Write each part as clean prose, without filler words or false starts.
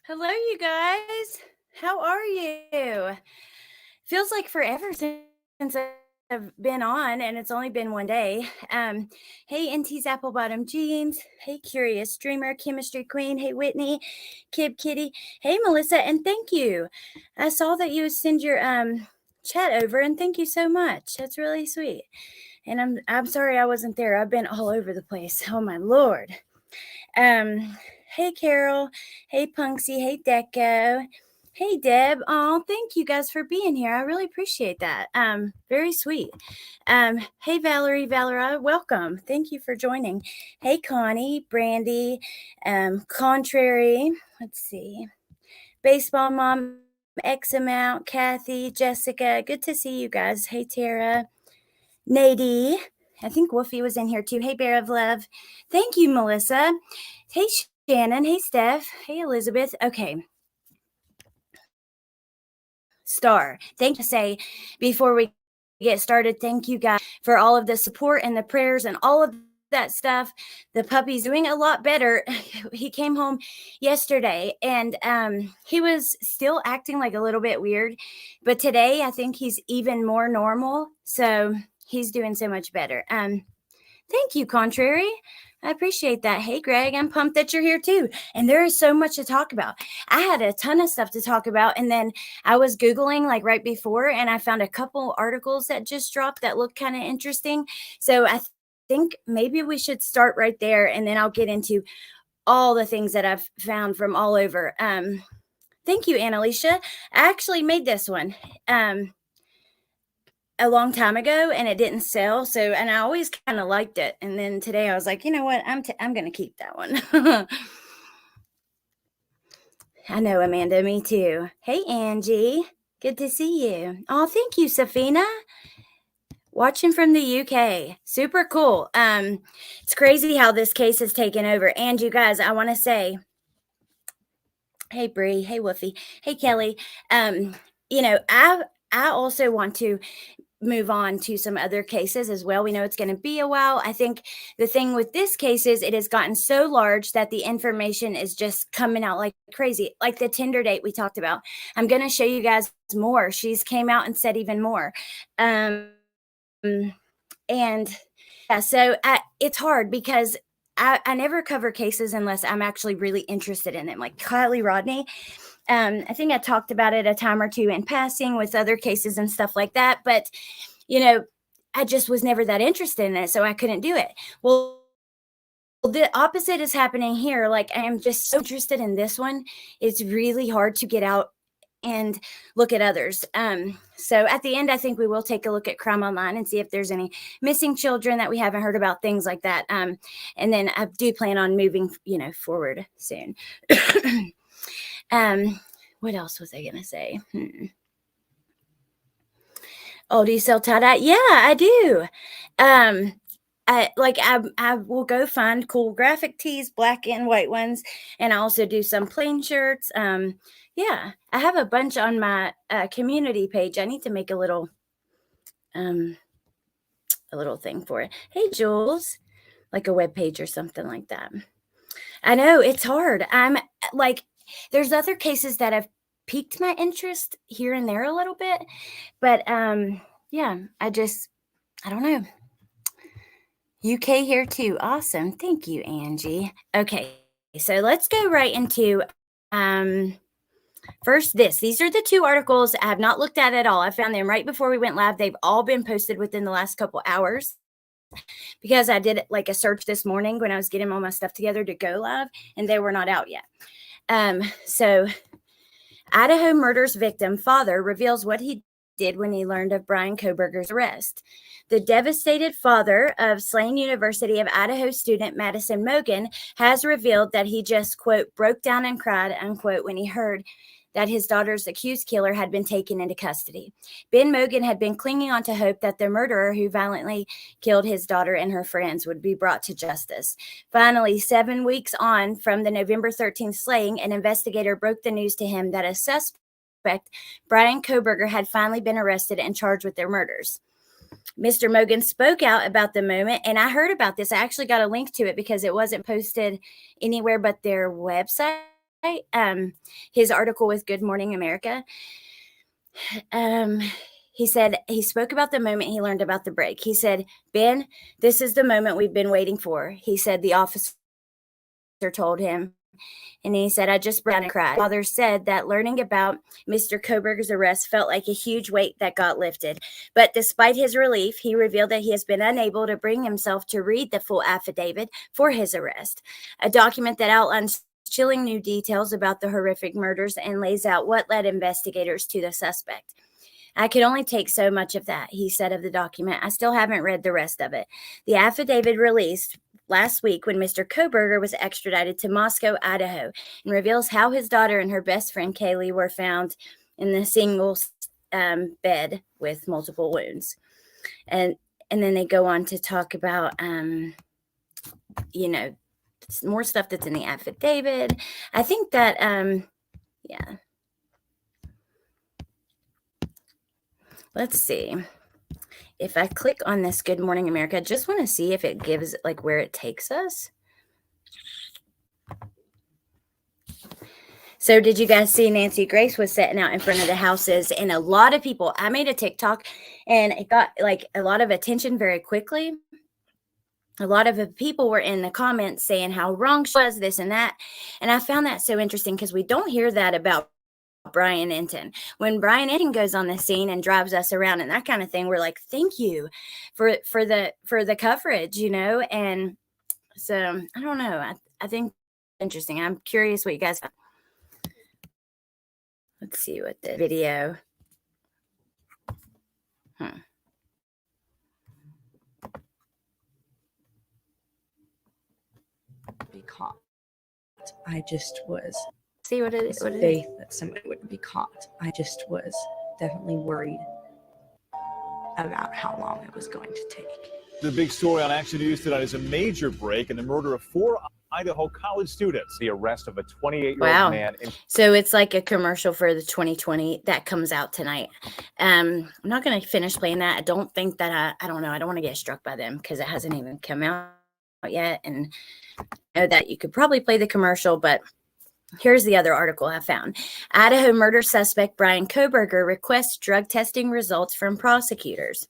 Hello, you guys. How are you? Feels like forever since I've been on, and it's only been one day. Hey, NT's Apple Bottom Jeans. Hey, Curious Dreamer, Chemistry Queen. Hey, Whitney, Kib Kitty. Hey, Melissa, and thank you. I saw that you send your chat over, and thank you so much. That's really sweet. And I'm sorry I wasn't there. I've been all over the place. Oh my lord. Hey Carol, hey Punksy, hey Deco, hey Deb. Oh, thank you guys for being here. I really appreciate that. Very sweet. Hey Valerie, Valera, welcome. Thank you for joining. Hey Connie, Brandy, Contrary. Let's see. Baseball Mom, X amount, Kathy, Jessica. Good to see you guys. Hey Tara, Nadie. I think Wolfie was in here too. Hey, Bear of Love. Thank you, Melissa. Hey, Shannon. Hey, Steph. Hey, Elizabeth. Okay. Star. Thank you to say before we get started. Thank you guys for all of the support and the prayers and all of that stuff. The puppy's doing a lot better. He came home yesterday and he was still acting like a little bit weird, but today I think he's even more normal. So he's doing so much better. Thank you, Contrary. I appreciate that. Hey, Greg, I'm pumped that you're here too. And there is so much to talk about. I had a ton of stuff to talk about. And then I was Googling like right before, and I found a couple articles that just dropped that look kind of interesting. So I think maybe we should start right there, and then I'll get into all the things that I've found from all over. Thank you, Annalicia. I actually made this one. A long time ago and it didn't sell. So, and I always kind of liked it. And then today I was like, you know what? I'm going to keep that one. I know, Amanda, me too. Hey, Angie. Good to see you. Oh, thank you, Safina. Watching from the UK. Super cool. It's crazy how this case has taken over. And you guys, I want to say, hey, Bree. Hey, Woofy. Hey, Kelly. You know, I also want to move on to some other cases as well. We know it's going to be a while. I think the thing with this case is it has gotten so large that the information is just coming out like crazy. Like the Tinder date we talked about. I'm going to show you guys more. She's came out and said even more. And yeah, so it's hard because I never cover cases unless I'm actually really interested in them. Like Kylie Rodney. I think I talked about it a time or two in passing with other cases and stuff like that. But, you know, I just was never that interested in it, so I couldn't do it. Well, the opposite is happening here. Like, I am just so interested in this one. It's really hard to get out and look at others. So at the end, I think we will take a look at Crime Online and see if there's any missing children that we haven't heard about, things like that. And then I do plan on moving, forward soon. What else was I gonna say? Oh, do you sell tie-dye? Yeah, I do. I will go find cool graphic tees, black and white ones, and I also do some plain shirts. Yeah, I have a bunch on my community page. I need to make a little thing for it. Hey, Jules, like a web page or something like that. I know it's hard. I'm like, there's other cases that have piqued my interest here and there a little bit, but yeah, I don't know. UK here too. Awesome. Thank you, Angie. Okay, so let's go right into first this. These are the two articles I have not looked at all. I found them right before we went live. They've all been posted within the last couple hours. because I did like a search this morning when I was getting all my stuff together to go live, and they were not out yet. So Idaho murder's victim father reveals what he did when he learned of Bryan Kohberger's arrest. The devastated father of slain University of Idaho student Madison Mogen has revealed that he just, quote, broke down and cried, unquote, when he heard that his daughter's accused killer had been taken into custody. Ben Mogen had been clinging on to hope that the murderer who violently killed his daughter and her friends would be brought to justice. Finally, 7 weeks on from the November 13th slaying, an investigator broke the news to him that a suspect, Bryan Kohberger, had finally been arrested and charged with their murders. Mr. Mogen spoke out about the moment, and I heard about this. I actually got a link to it because it wasn't posted anywhere but their website. His article with Good Morning America. He said he spoke about the moment he learned about the break. He said, "Ben, this is the moment we've been waiting for," he said. The officer told him. And he said, "I just broke down and cried." Father said that learning about Mr. Kohberger's arrest felt like a huge weight that got lifted. But despite his relief, he revealed that he has been unable to bring himself to read the full affidavit for his arrest, a document that outlines chilling new details about the horrific murders and lays out what led investigators to the suspect. "I could only take so much of that," he said of the document. "I still haven't read the rest of it." The affidavit released last week when Mr. Kohberger was extradited to Moscow, Idaho, and reveals how his daughter and her best friend Kaylee were found in the single bed with multiple wounds. And then they go on to talk about, more stuff that's in the affidavit. I think that, yeah. Let's see. If I click on this Good Morning America, I just want to see if it gives like where it takes us. So did you guys see Nancy Grace was sitting out in front of the houses, and a lot of people, I made a TikTok and it got like a lot of attention very quickly. A lot of the people were in the comments saying how wrong she was, this and that. And I found that so interesting because we don't hear that about Bryan Enton. When Bryan Enton goes on the scene and drives us around and that kind of thing, we're like, thank you for the coverage, And so I don't know. I think it's interesting. I'm curious what you guys. Let's see what the video. Be caught. I just was. See what it is. Faith that somebody wouldn't be caught. I just was definitely worried about how long it was going to take. The big story on Action News tonight is a major break in the murder of 4 Idaho college students. The arrest of a 28-year-old man. So it's like a commercial for the 2020 that comes out tonight. I'm not going to finish playing that. I don't think that I don't know. I don't want to get struck by them because it hasn't even come out yet. And I know that you could probably play the commercial, but here's the other article I found. Idaho murder suspect Bryan Kohberger requests drug testing results from prosecutors.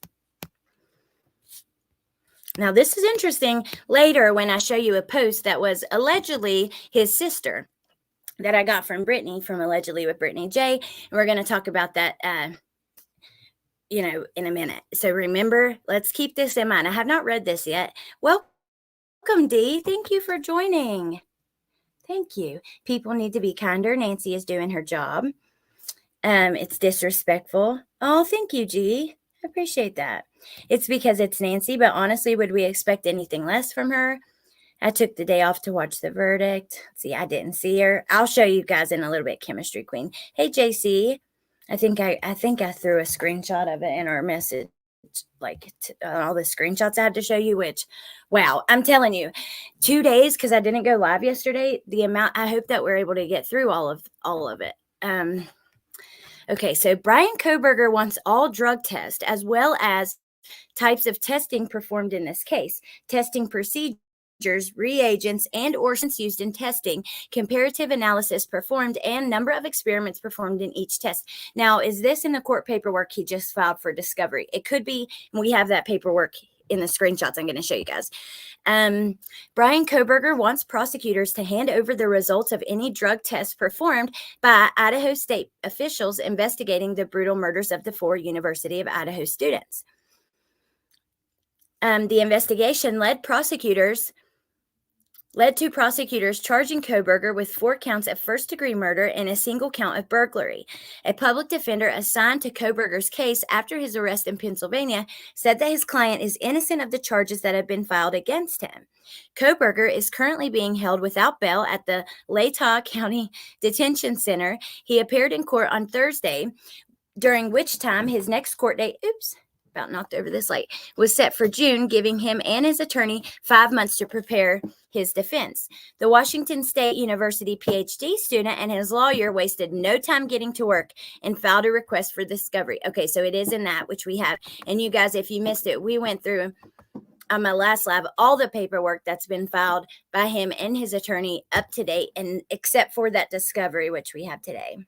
Now, this is interesting later when I show you a post that was allegedly his sister that I got from Brittany, from Allegedly with Brittany J. And we're going to talk about that, in a minute. So remember, let's keep this in mind. I have not read this yet. Welcome, Dee. Thank you for joining. Thank you. People need to be kinder. Nancy is doing her job. It's disrespectful. Oh, thank you, G. I appreciate that. It's because it's Nancy, but honestly, would we expect anything less from her? I took the day off to watch the verdict. See, I didn't see her. I'll show you guys in a little bit, Chemistry Queen. Hey, JC. I think I threw a screenshot of it in our message, like all the screenshots I had to show you, which, wow, I'm telling you, 2 days, because I didn't go live yesterday, the amount, I hope that we're able to get through all of it. Okay, so Bryan Kohberger wants all drug tests as well as types of testing performed in this case, testing procedures, reagents, and or since used in testing, comparative analysis performed, and number of experiments performed in each test. Now, is this in the court paperwork he just filed for discovery? It could be. We have that paperwork in the screenshots I'm going to show you guys. Bryan Kohberger wants prosecutors to hand over the results of any drug tests performed by Idaho state officials investigating the brutal murders of the 4 University of Idaho students. The investigation led to prosecutors charging Kohberger with 4 counts of first-degree murder and a single count of burglary. A public defender assigned to Kohberger's case after his arrest in Pennsylvania said that his client is innocent of the charges that have been filed against him. Kohberger is currently being held without bail at the Latah County Detention Center. He appeared in court on Thursday, during which time his next court date, about knocked over this light, was set for June, giving him and his attorney 5 months to prepare his defense. The Washington State University PhD student and his lawyer wasted no time getting to work and filed a request for discovery. Okay, so it is in that, which we have. And you guys, if you missed it, we went through on my last live all the paperwork that's been filed by him and his attorney up to date, and except for that discovery, which we have today.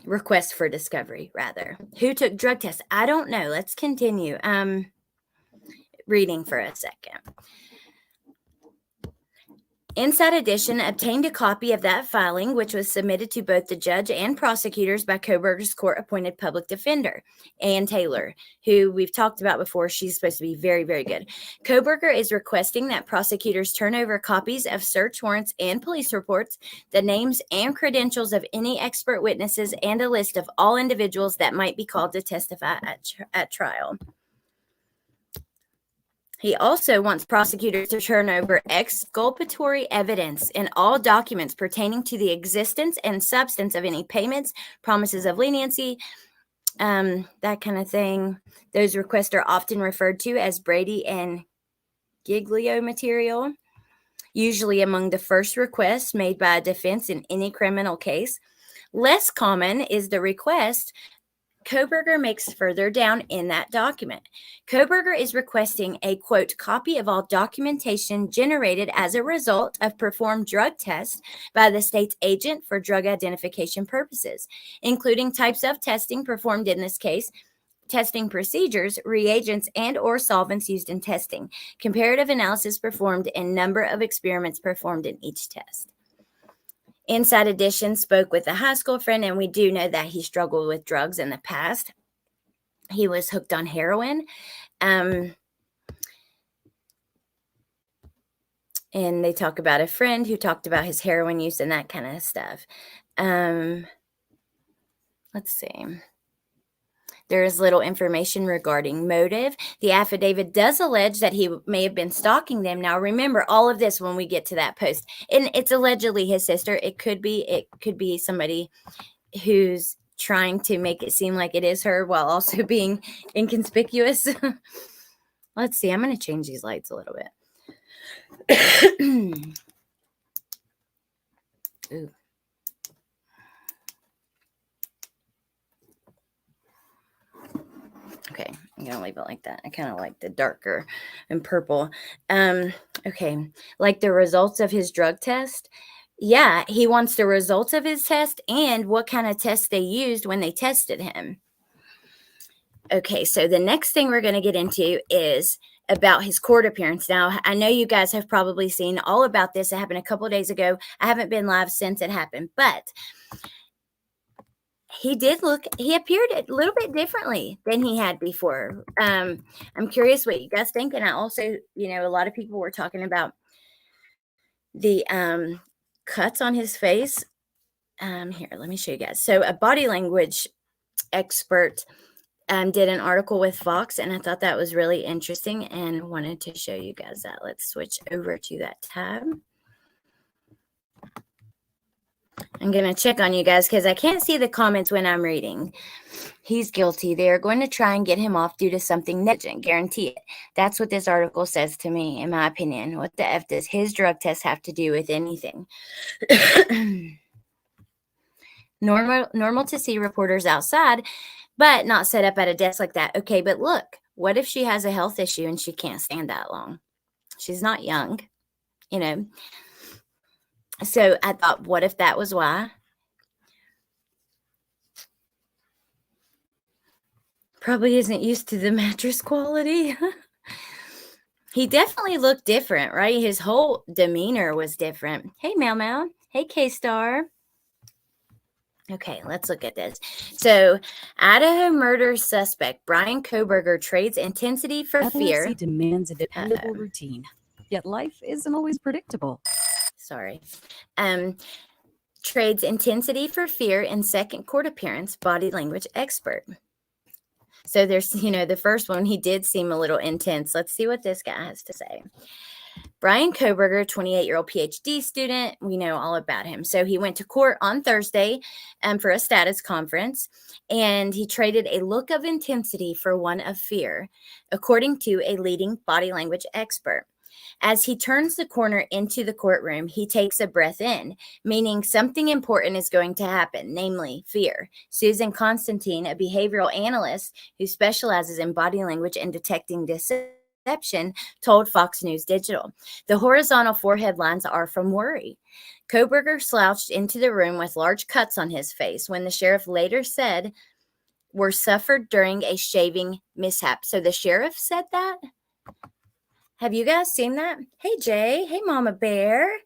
Request for discovery, rather. Who took drug tests? I don't know. Let's continue reading for a second. Inside Edition obtained a copy of that filing, which was submitted to both the judge and prosecutors by Kohberger's court-appointed public defender, Ann Taylor, who we've talked about before. She's supposed to be very, very good. Kohberger is requesting that prosecutors turn over copies of search warrants and police reports, the names and credentials of any expert witnesses, and a list of all individuals that might be called to testify at trial. He also wants prosecutors to turn over exculpatory evidence and all documents pertaining to the existence and substance of any payments, promises of leniency, that kind of thing. Those requests are often referred to as Brady and Giglio material, usually among the first requests made by a defense in any criminal case. Less common is the request Kohberger makes further down in that document. Kohberger is requesting a, quote, copy of all documentation generated as a result of performed drug tests by the state's agent for drug identification purposes, including types of testing performed in this case, testing procedures, reagents, and or solvents used in testing, comparative analysis performed, and number of experiments performed in each test. Inside Edition spoke with a high school friend, and we do know that he struggled with drugs in the past. He was hooked on heroin. And they talk about a friend who talked about his heroin use and that kind of stuff. Let's see. There is little information regarding motive. The affidavit does allege that he may have been stalking them. Now, remember all of this when we get to that post. And it's allegedly his sister. It could be somebody who's trying to make it seem like it is her while also being inconspicuous. Let's see. I'm going to change these lights a little bit. Ooh. Okay, I'm going to leave it like that. I kind of like the darker and purple. Okay, like the results of his drug test. Yeah, he wants the results of his test and what kind of test they used when they tested him. Okay, so the next thing we're going to get into is about his court appearance. Now, I know you guys have probably seen all about this. It happened a couple of days ago. I haven't been live since it happened, but he appeared a little bit differently than he had before. I'm curious what you guys think. And I also, a lot of people were talking about the cuts on his face. Here, let me show you guys. So a body language expert did an article with Fox, and I thought that was really interesting and wanted to show you guys that. Let's switch over to that tab. I'm going to check on you guys because I can't see the comments when I'm reading. He's guilty. They're going to try and get him off due to something negligent. Guarantee it. That's what this article says to me, in my opinion. What the F does his drug test have to do with anything? Normal to see reporters outside, but not set up at a desk like that. Okay, but look, what if she has a health issue and she can't stand that long? She's not young, So I thought, what if that was why? Probably isn't used to the mattress quality. He definitely looked different, right? His whole demeanor was different. Hey, Mau Mau. Hey, K-Star. Okay, let's look at this. So, Idaho murder suspect Bryan Kohberger trades intensity for fear. Epilepsy demands a dependable routine, yet life isn't always predictable. Sorry. Trades intensity for fear in second court appearance, body language expert. So there's, the first one, he did seem a little intense. Let's see what this guy has to say. Bryan Kohberger, 28-year-old PhD student. We know all about him. So he went to court on Thursday for a status conference, and he traded a look of intensity for one of fear, according to a leading body language expert. As he turns the corner into the courtroom, he takes a breath in, meaning something important is going to happen, namely fear. Susan Constantine, a behavioral analyst who specializes in body language and detecting deception, told Fox News Digital. The horizontal forehead lines are from worry. Kohberger slouched into the room with large cuts on his face, when the sheriff later said were suffered during a shaving mishap. So the sheriff said that? Have you guys seen that? Hey, Jay. Hey, Mama Bear.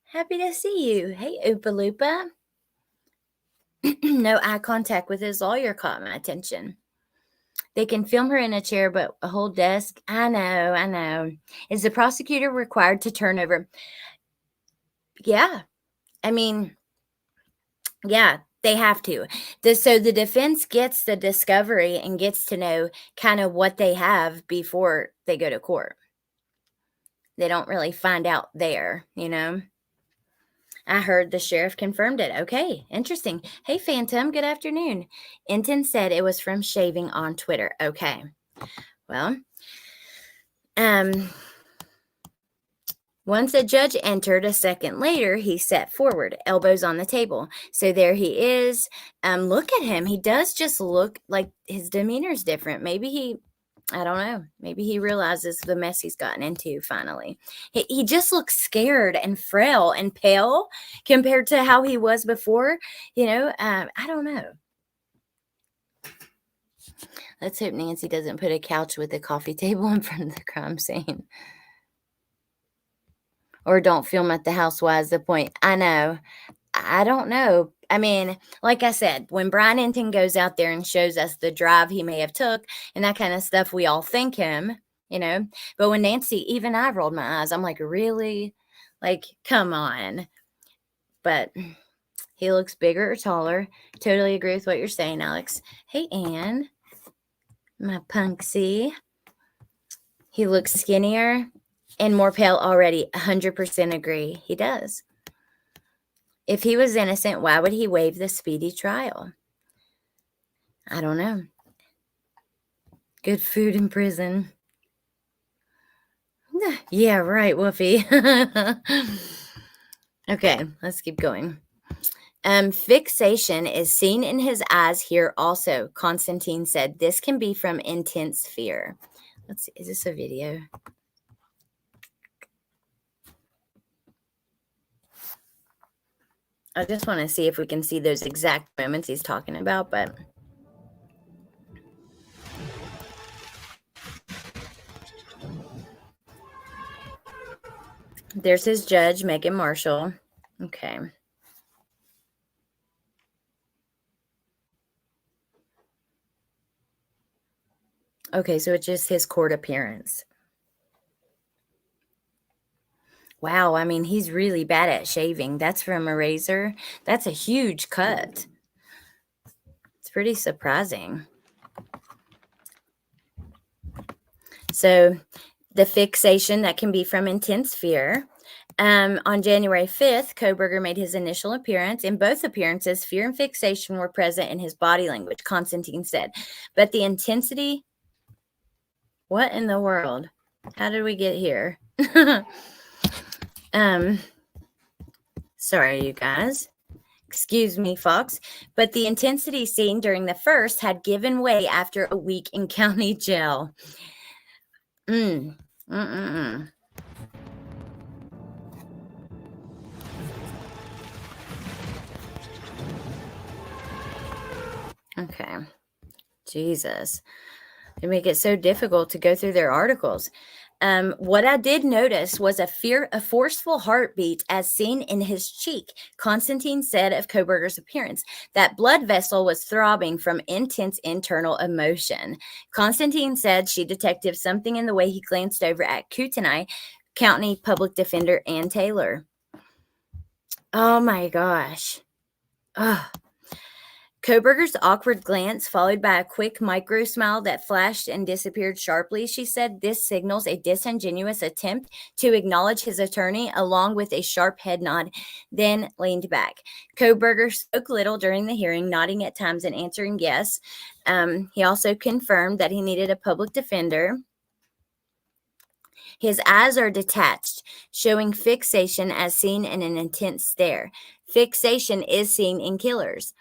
Happy to see you. Hey, Oopa Loopa. No eye contact with his lawyer caught my attention. They can film her in a chair, but a whole desk? I know. Is the prosecutor required to turn over? Yeah. I mean, yeah, they have to. So the defense gets the discovery and gets to know kind of what they have before they go to court. They don't really find out there, I heard the sheriff confirmed it. Okay, interesting. Hey, Phantom, good afternoon. Enton said it was from shaving on Twitter. Okay. Well, once the judge entered a second later, he sat forward, elbows on the table. So there he is. Look at him. He does just look like his demeanor's different. Maybe I don't know. Maybe he realizes the mess he's gotten into finally. He just looks scared and frail and pale compared to how he was before. I don't know. Let's hope Nancy doesn't put a couch with a coffee table in front of the crime scene. Or don't film at the house. Why is the point? I know. I don't know. I mean, like I said, when Bryan Enton goes out there and shows us the drive he may have took and that kind of stuff, we all thank him, But when Nancy, even I rolled my eyes. I'm like, really? Like, come on. But he looks bigger or taller. Totally agree with what you're saying, Alex. Hey, Anne, my punksy. He looks skinnier and more pale already. 100% agree. He does. If he was innocent, why would he waive the speedy trial? I don't know. Good food in prison. Yeah, right, Woofy. Okay, let's keep going. Fixation is seen in his eyes here also, Constantine said. This can be from intense fear. Let's see, is this a video? I just want to see if we can see those exact moments he's talking about, but there's his judge, Megan Marshall. Okay. Okay, so it's just his court appearance. Wow, I mean, he's really bad at shaving. That's from a razor. That's a huge cut. It's pretty surprising. So the fixation that can be from intense fear. On January 5th, Kohberger made his initial appearance. In both appearances, fear and fixation were present in his body language, Constantine said. But the intensity, what in the world? How did we get here? Sorry, you guys. Excuse me, Fox. But the intensity seen during the first had given way after a week in county jail. Okay. Jesus. They make it so difficult to go through their articles. What I did notice was a forceful heartbeat as seen in his cheek. Constantine said of Kohberger's appearance that blood vessel was throbbing from intense internal emotion. Constantine said she detected something in the way he glanced over at Kootenai County Public Defender Ann Taylor. Oh my gosh. Ugh. Kohberger's awkward glance, followed by a quick micro smile that flashed and disappeared sharply, she said this signals a disingenuous attempt to acknowledge his attorney, along with a sharp head nod, then leaned back. Kohberger spoke little during the hearing, nodding at times and answering yes. He also confirmed that he needed a public defender. His eyes are detached, showing fixation as seen in an intense stare. Fixation is seen in killers.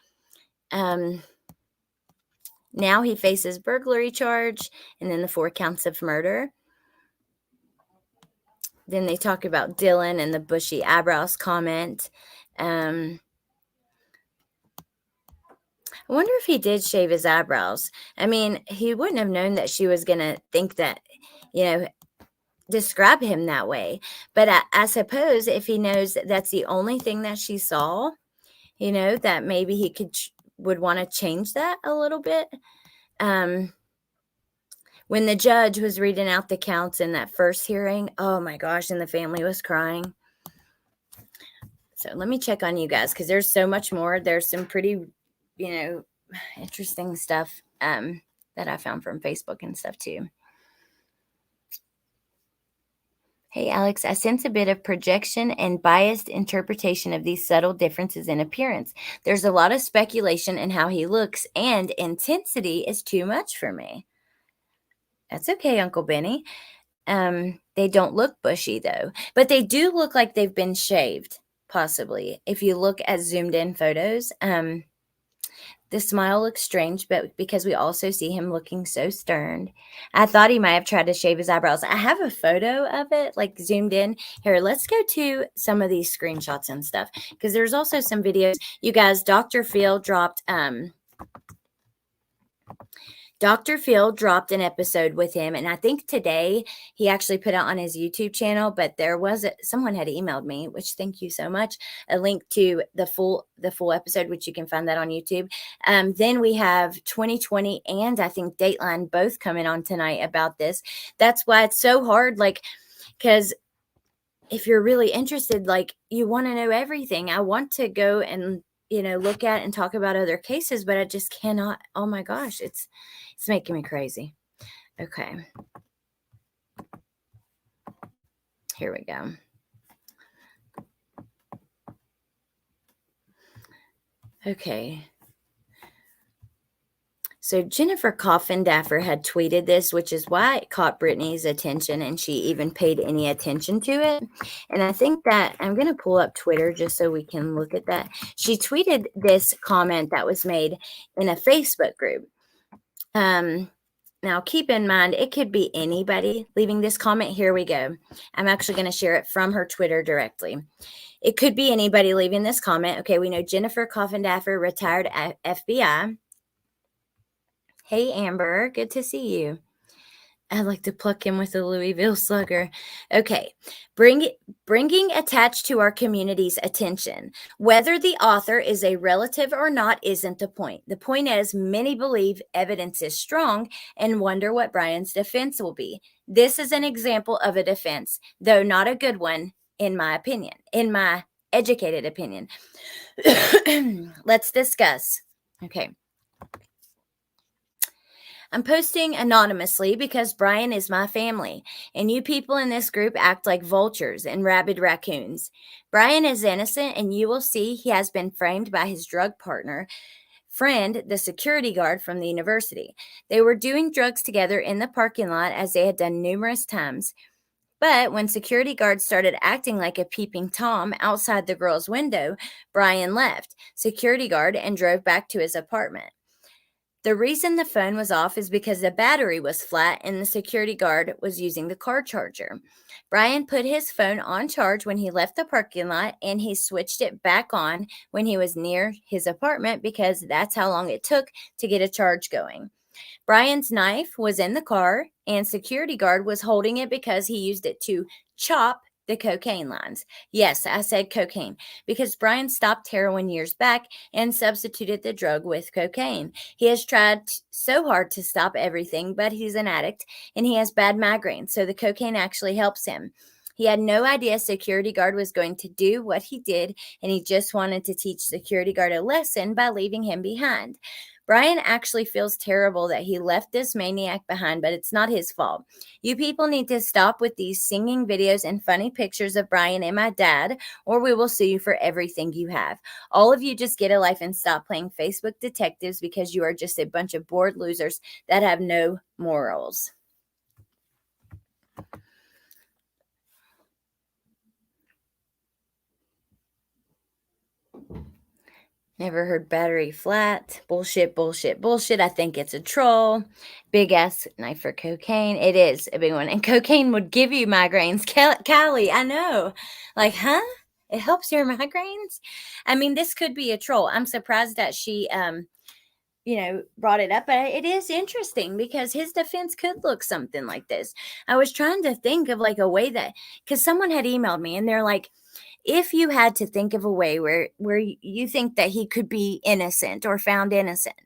Now he faces burglary charge and then the 4 counts of murder. Then they talk about Dylan and the bushy eyebrows comment. I wonder if he did shave his eyebrows. I mean, he wouldn't have known that she was going to think that, describe him that way. But I suppose if he knows that that's the only thing that she saw, that maybe he would want to change that a little bit. When the judge was reading out the counts in that first hearing, oh my gosh, and the family was crying. So let me check on you guys because there's so much more. There's some pretty, interesting stuff that I found from Facebook and stuff too. Hey, Alex, I sense a bit of projection and biased interpretation of these subtle differences in appearance. There's a lot of speculation in how he looks, and intensity is too much for me. That's okay, Uncle Benny. They don't look bushy, though, but they do look like they've been shaved, possibly. If you look at zoomed-in photos, the smile looks strange, but because we also see him looking so stern. I thought he might have tried to shave his eyebrows. I have a photo of it, like zoomed in. Here, let's go to some of these screenshots and stuff, because there's also some videos. You guys, Dr. Phil dropped an episode with him, and I think today he actually put out on his YouTube channel, but someone had emailed me, which thank you so much, a link to the full episode, which you can find that on YouTube. Then we have 2020 and I think Dateline both coming on tonight about this. That's why it's so hard, because if you're really interested, you want to know everything. I want to go and look at and talk about other cases, but I just cannot. Oh my gosh, it's making me crazy. Okay. Here we go. Okay. So Jennifer Coffindaffer had tweeted this, which is why it caught Brittany's attention and she even paid any attention to it. And I think that I'm going to pull up Twitter just so we can look at that. She tweeted this comment that was made in a Facebook group. Now, keep in mind, it could be anybody leaving this comment. Here we go. I'm actually going to share it from her Twitter directly. It could be anybody leaving this comment. Okay, we know Jennifer Coffindaffer, retired FBI. Hey, Amber, good to see you. I'd like to pluck him with a Louisville slugger. Okay, bringing attached to our community's attention. Whether the author is a relative or not isn't the point. The point is many believe evidence is strong and wonder what Bryan's defense will be. This is an example of a defense, though not a good one, in my opinion, in my educated opinion. Let's discuss. Okay. I'm posting anonymously because Bryan is my family, and you people in this group act like vultures and rabid raccoons. Bryan is innocent, and you will see he has been framed by his drug friend, the security guard from the university. They were doing drugs together in the parking lot, as they had done numerous times. But when security guards started acting like a peeping Tom outside the girl's window, Bryan left security guard and drove back to his apartment. The reason the phone was off is because the battery was flat and the security guard was using the car charger. Bryan put his phone on charge when he left the parking lot, and he switched it back on when he was near his apartment because that's how long it took to get a charge going. Bryan's knife was in the car, and security guard was holding it because he used it to chop the cocaine lines. Yes, I said cocaine because Bryan stopped heroin years back and substituted the drug with cocaine. He has tried so hard to stop everything, but he's an addict and he has bad migraines, so the cocaine actually helps him. He had no idea security guard was going to do what he did, and he just wanted to teach security guard a lesson by leaving him behind. Bryan actually feels terrible that he left this maniac behind, but it's not his fault. You people need to stop with these singing videos and funny pictures of Bryan and my dad, or we will sue you for everything you have. All of you just get a life and stop playing Facebook detectives because you are just a bunch of bored losers that have no morals. Never heard battery flat. Bullshit, bullshit, bullshit. I think it's a troll. Big ass knife for cocaine. It is a big one. And cocaine would give you migraines. Callie, I know. Like, huh? It helps your migraines? I mean, this could be a troll. I'm surprised that she, brought it up. But it is interesting because his defense could look something like this. I was trying to think of like a way that, because someone had emailed me and they're like, if you had to think of a way where you think that he could be innocent or found innocent,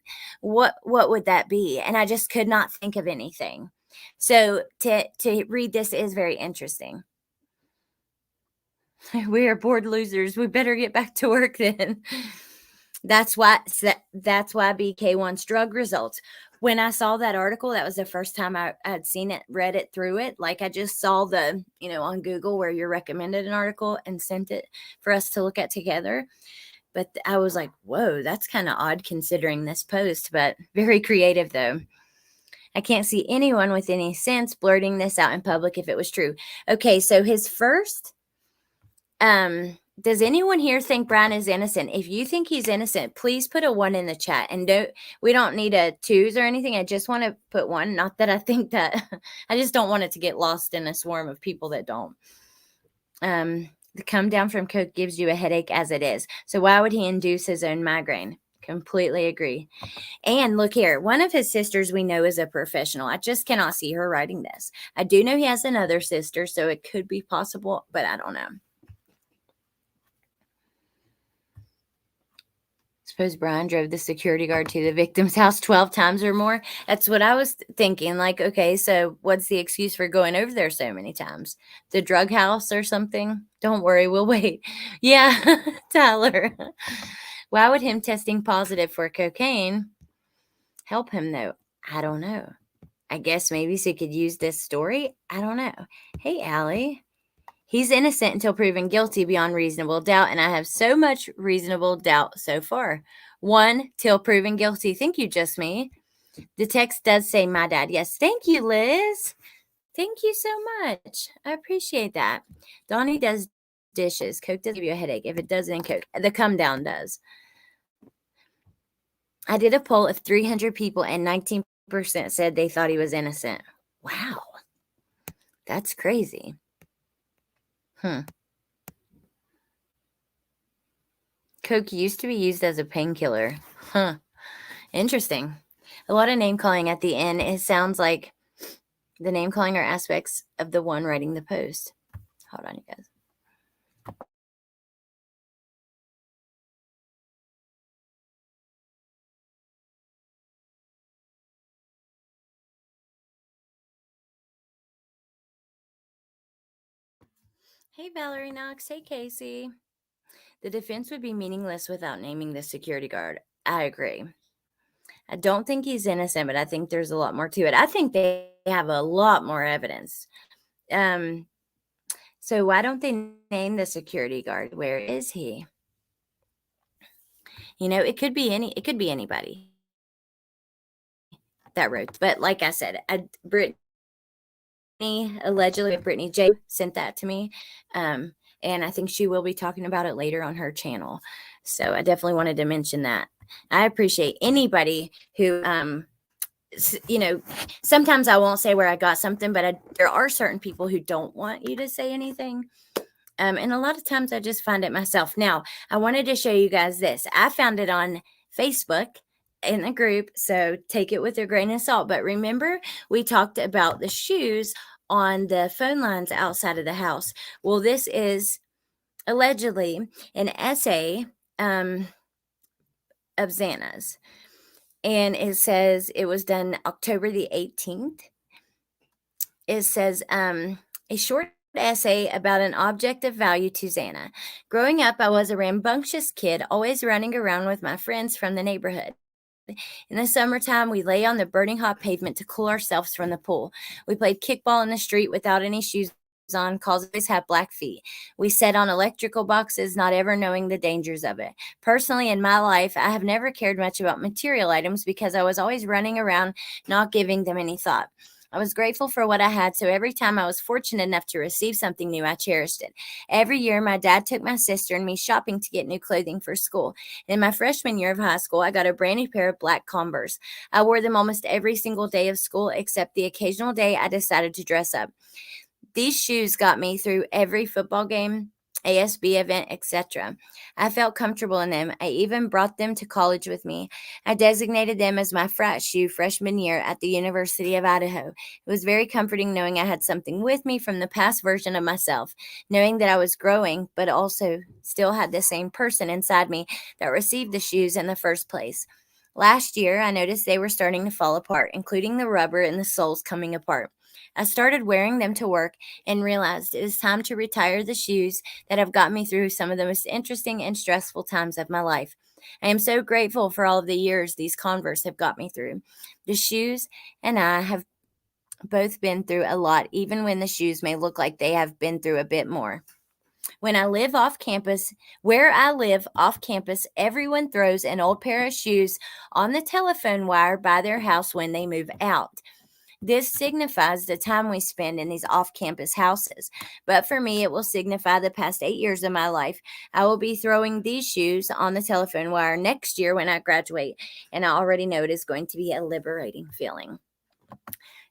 what would that be? And I just could not think of anything. So to read this is very interesting. We are bored losers. We better get back to work then. That's why BK wants drug results. When I saw that article, that was the first time I had seen it, read it through it. Like I just saw the, on Google where you're recommended an article and sent it for us to look at together. But I was like, whoa, that's kind of odd considering this post, but very creative though. I can't see anyone with any sense blurting this out in public if it was true. Okay, so his first, does anyone here think Bryan is innocent? If you think he's innocent, please put a 1 in the chat. And we don't need a 2s or anything. I just want to put 1. Not that I think that, I just don't want it to get lost in a swarm of people that don't. The come down from coke gives you a headache as it is. So why would he induce his own migraine? Completely agree. And look here, one of his sisters we know is a professional. I just cannot see her writing this. I do know he has another sister, so it could be possible, but I don't know. Suppose Bryan drove the security guard to the victim's house 12 times or more. That's what I was thinking. Like, okay, so what's the excuse for going over there so many times? The drug house or something? Don't worry, we'll wait. Yeah, Tyler. Why would him testing positive for cocaine help him, though? I don't know. I guess maybe so he could use this story. I don't know. Hey, Allie. He's innocent until proven guilty beyond reasonable doubt, and I have so much reasonable doubt so far. 1 till proven guilty. Thank you, just me. The text does say my dad. Yes, thank you, Liz. Thank you so much. I appreciate that. Donnie does dishes. Coke does give you a headache. If it doesn't, Coke. The come down does. I did a poll of 300 people, and 19% said they thought he was innocent. Wow. That's crazy. Coke used to be used as a painkiller. Interesting. A lot of name calling at the end. It sounds like the name calling are aspects of the one writing the post. Hold on, you guys. Hey, Valerie Knox. Hey, Casey. The defense would be meaningless without naming the security guard. I agree. I don't think he's innocent, but I think there's a lot more to it. I think they have a lot more evidence. So why don't they name the security guard? Where is he? It could be anybody that wrote. But like I said, Brittany J sent that to me. And I think she will be talking about it later on her channel. So I definitely wanted to mention that. I appreciate anybody who, sometimes I won't say where I got something, but there are certain people who don't want you to say anything. And a lot of times I just find it myself. Now, I wanted to show you guys this. I found it on Facebook, in the group, so take it with a grain of salt. But remember, we talked about the shoes on the phone lines outside of the house. Well, this is allegedly an essay of Xana's. And it says it was done October the 18th. It says a short essay about an object of value to Xana. Growing up, I was a rambunctious kid, always running around with my friends from the neighborhood. In the summertime, we lay on the burning hot pavement to cool ourselves from the pool. We played kickball in the street without any shoes on, cause always have black feet. We sat on electrical boxes, not ever knowing the dangers of it. Personally, in my life, I have never cared much about material items because I was always running around, not giving them any thought. I was grateful for what I had, so every time I was fortunate enough to receive something new, I cherished it. Every year, my dad took my sister and me shopping to get new clothing for school. In my freshman year of high school, I got a brand new pair of black Converse. I wore them almost every single day of school, except the occasional day I decided to dress up. These shoes got me through every football game, ASB event, etc. I felt comfortable in them. I even brought them to college with me. I designated them as my frat shoe freshman year at the University of Idaho. It was very comforting knowing I had something with me from the past version of myself, knowing that I was growing, but also still had the same person inside me that received the shoes in the first place. Last year, I noticed they were starting to fall apart, including the rubber and the soles coming apart. I started wearing them to work and realized it is time to retire the shoes that have got me through some of the most interesting and stressful times of my life. I am so grateful for all of the years these Converse have got me through. The shoes and I have both been through a lot, even when the shoes may look like they have been through a bit more. Where I live off campus, everyone throws an old pair of shoes on the telephone wire by their house when they move out. This signifies the time we spend in these off-campus houses. But for me, it will signify the past 8 years of my life. I will be throwing these shoes on the telephone wire next year when I graduate, and I already know it is going to be a liberating feeling.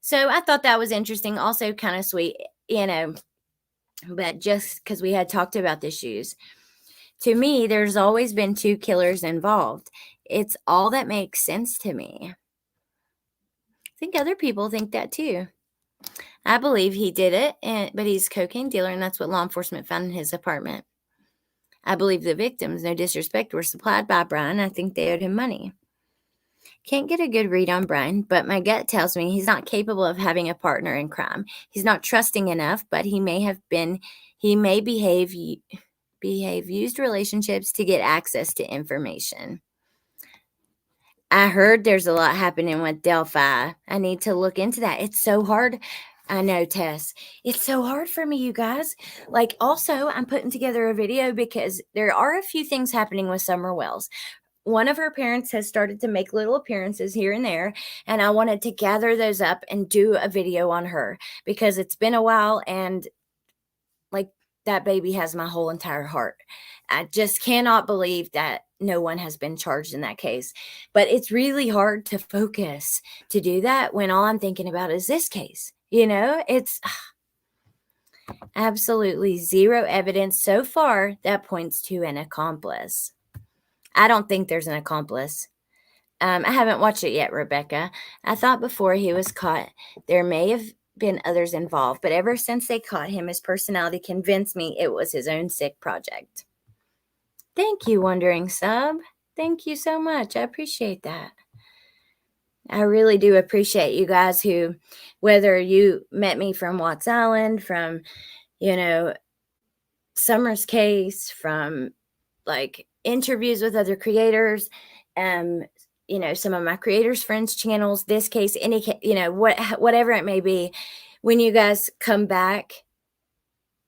So I thought that was interesting, also kind of sweet, but just because we had talked about the shoes. To me, there's always been two killers involved. It's all that makes sense to me. I think other people think that too. I believe he did it, but he's a cocaine dealer, and that's what law enforcement found in his apartment. I believe the victims, no disrespect, were supplied by Bryan. I think they owed him money. Can't get a good read on Bryan, but my gut tells me he's not capable of having a partner in crime. He's not trusting enough, but he may behave used relationships to get access to information. I heard there's a lot happening with Delphi. I need to look into that. It's so hard. I know, Tess. It's so hard for me, you guys. Also, I'm putting together a video because there are a few things happening with Summer Wells. One of her parents has started to make little appearances here and there, and I wanted to gather those up and do a video on her because it's been a while, and that baby has my whole entire heart. I just cannot believe that no one has been charged in that case. But it's really hard to focus to do that when all I'm thinking about is this case. It's absolutely zero evidence so far that points to an accomplice. I don't think there's an accomplice. I haven't watched it yet, Rebecca. I thought before he was caught, there may have been others involved, but ever since they caught him, his personality convinced me it was his own sick project. Thank you, Wondering Sub. Thank you so much. I appreciate that. I really do appreciate you guys who, whether you met me from Watts Island, from, Summer's case, from interviews with other creators, some of my creators' friends' channels, this case, whatever it may be, when you guys come back,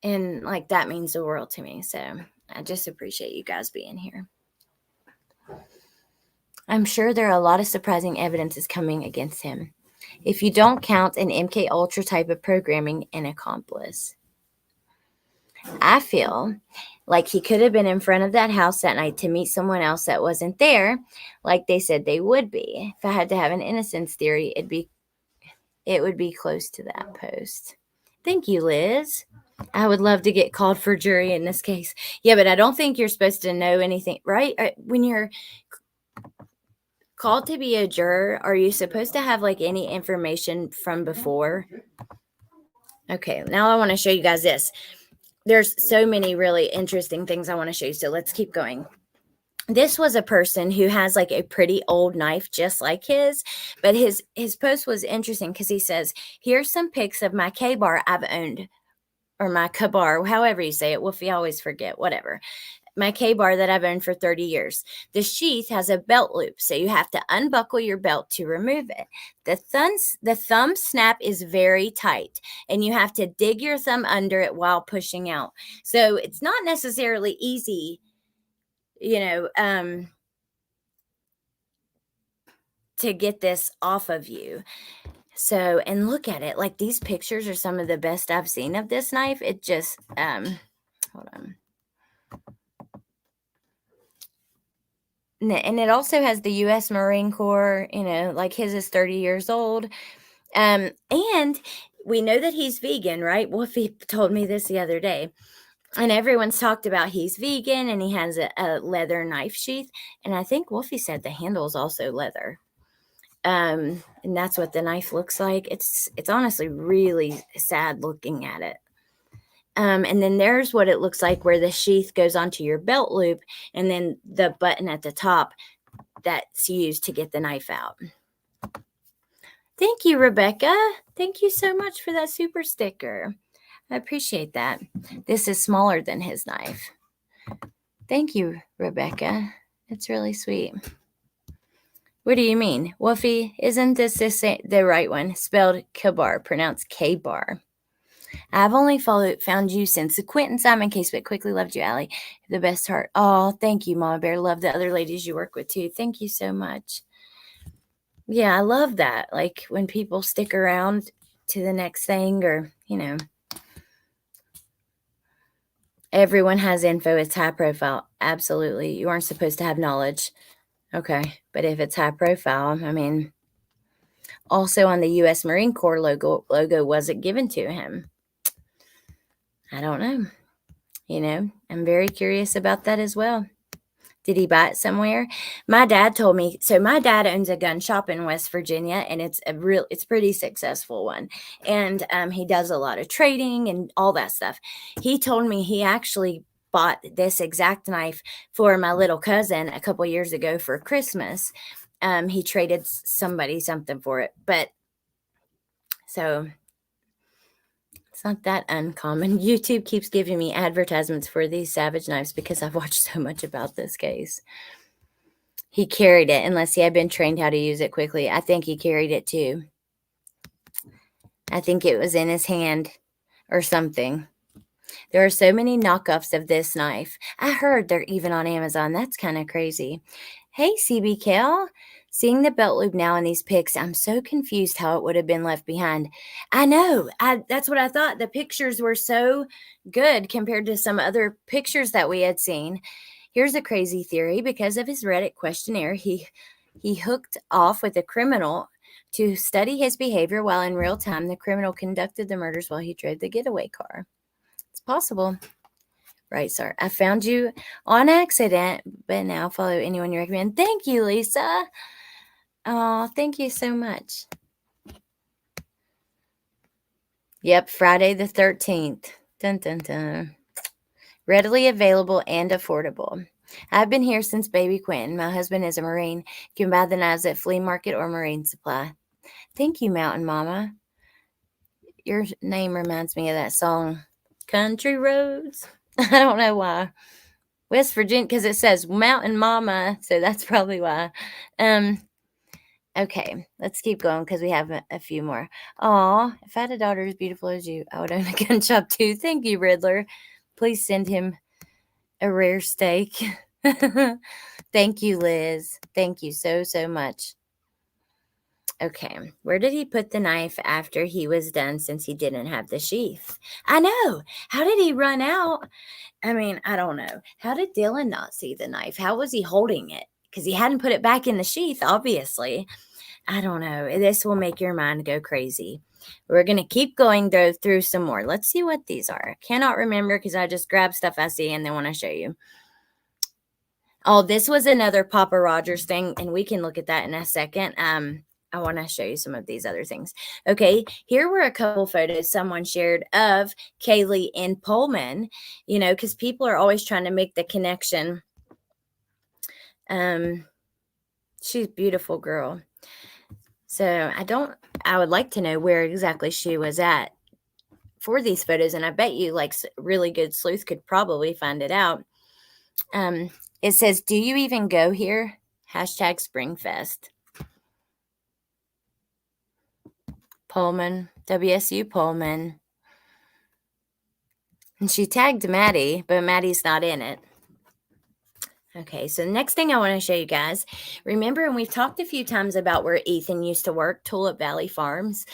and that means the world to me. So I just appreciate you guys being here. I'm sure there are a lot of surprising evidences coming against him. If you don't count an MK Ultra type of programming, an accomplice. I feel like he could have been in front of that house that night to meet someone else that wasn't there, like they said they would be. If I had to have an innocence theory, it would be close to that post. Thank you, Liz. I would love to get called for jury in this case. Yeah, but I don't think you're supposed to know anything, right? When you're called to be a juror, are you supposed to have like any information from before? Okay, now I want to show you guys this. There's so many really interesting things I want to show you. So let's keep going. This was a person who has like a pretty old knife just like his, but his post was interesting because he says, here's some pics of my K-bar I've owned, or my K-bar, however you say it. Wolfie, I always forget, whatever. My K-bar that I've owned for 30 years. The sheath has a belt loop, so you have to unbuckle your belt to remove it. The thumb snap is very tight, and you have to dig your thumb under it while pushing out. So it's not necessarily easy, to get this off of you. So, and look at it. Like, these pictures are some of the best I've seen of this knife. It just, hold on. And it also has the U.S. Marine Corps, like his is 30 years old. And we know that he's vegan, right? Wolfie told me this the other day. And everyone's talked about he's vegan and he has a leather knife sheath. And I think Wolfie said the handle is also leather. And that's what the knife looks like. It's honestly really sad looking at it. And then there's what it looks like where the sheath goes onto your belt loop, and then the button at the top that's used to get the knife out. Thank you, Rebecca. Thank you so much for that super sticker. I appreciate that. This is smaller than his knife. Thank you, Rebecca. It's really sweet. What do you mean? Wolfie, isn't this the right one? Spelled K-bar, pronounced K-bar. I've only found you since the Quentin Simon case, but quickly loved you, Allie. The best heart. Oh, thank you, Mama Bear. Love the other ladies you work with, too. Thank you so much. Yeah, I love that. Like, when people stick around to the next thing, or, everyone has info. It's high profile. Absolutely. You aren't supposed to have knowledge. Okay. But if it's high profile, also on the U.S. Marine Corps logo wasn't given to him. I don't know. I'm very curious about that as well. Did he buy it somewhere? My dad told me. So my dad owns a gun shop in West Virginia, and it's a pretty successful one. And he does a lot of trading and all that stuff. He told me he actually bought this exact knife for my little cousin a couple years ago for Christmas. He traded somebody something for it, but so it's not that uncommon. YouTube keeps giving me advertisements for these Savage knives because I've watched so much about this case. He carried it unless he had been trained how to use it quickly. I think he carried it too. I think it was in his hand or something. There are so many knockoffs of this knife. I heard they're even on Amazon. That's kind of crazy. Hey, CB Cal. Seeing the belt loop now in these pics, I'm so confused how it would have been left behind. I know. That's what I thought. The pictures were so good compared to some other pictures that we had seen. Here's a crazy theory. Because of his Reddit questionnaire, he hooked off with a criminal to study his behavior, while in real time, the criminal conducted the murders while he drove the getaway car. It's possible. Right, sir. I found you on accident, but now follow anyone you recommend. Thank you, Lisa. Oh, thank you so much. Yep, Friday the 13th. Dun, dun, dun. Readily available and affordable. I've been here since baby Quentin. My husband is a Marine. You can buy the knives at flea market or Marine Supply. Thank you, Mountain Mama. Your name reminds me of that song, Country Roads. I don't know why. West Virginia, because it says Mountain Mama, so that's probably why. Okay, let's keep going because we have a few more. Aw, if I had a daughter as beautiful as you, I would own a gun shop too. Thank you, Riddler. Please send him a rare steak. Thank you, Liz. Thank you so, so much. Okay, where did he put the knife after he was done, since he didn't have the sheath? I know. How did he run out? I don't know. How did Dylan not see the knife? How was he holding it? Because he hadn't put it back in the sheath, obviously. I don't know. This will make your mind go crazy. We're going to keep going through some more. Let's see what these are. I cannot remember because I just grab stuff I see and then want to show you. Oh, this was another Papa Rogers thing, and we can look at that in a second. I want to show you some of these other things. Okay, here were a couple photos someone shared of Kaylee and Pullman, you know, because people are always trying to make the connection. She's a beautiful girl. So I would like to know where exactly she was at for these photos, and I bet you like really good sleuth could probably find it out. It says, "Do you even go here?" #SpringFest. Pullman, WSU Pullman. And she tagged Maddie, but Maddie's not in it. Okay, so the next thing I want to show you guys, remember, and we've talked a few times about where Ethan used to work, Tulip Valley Farms.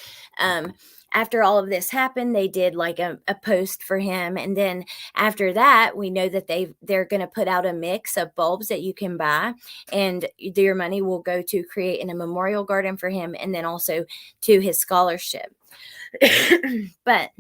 After all of this happened, they did like a post for him. And then after that, we know that they're going to put out a mix of bulbs that you can buy. And your money will go to creating a memorial garden for him and then also to his scholarship. But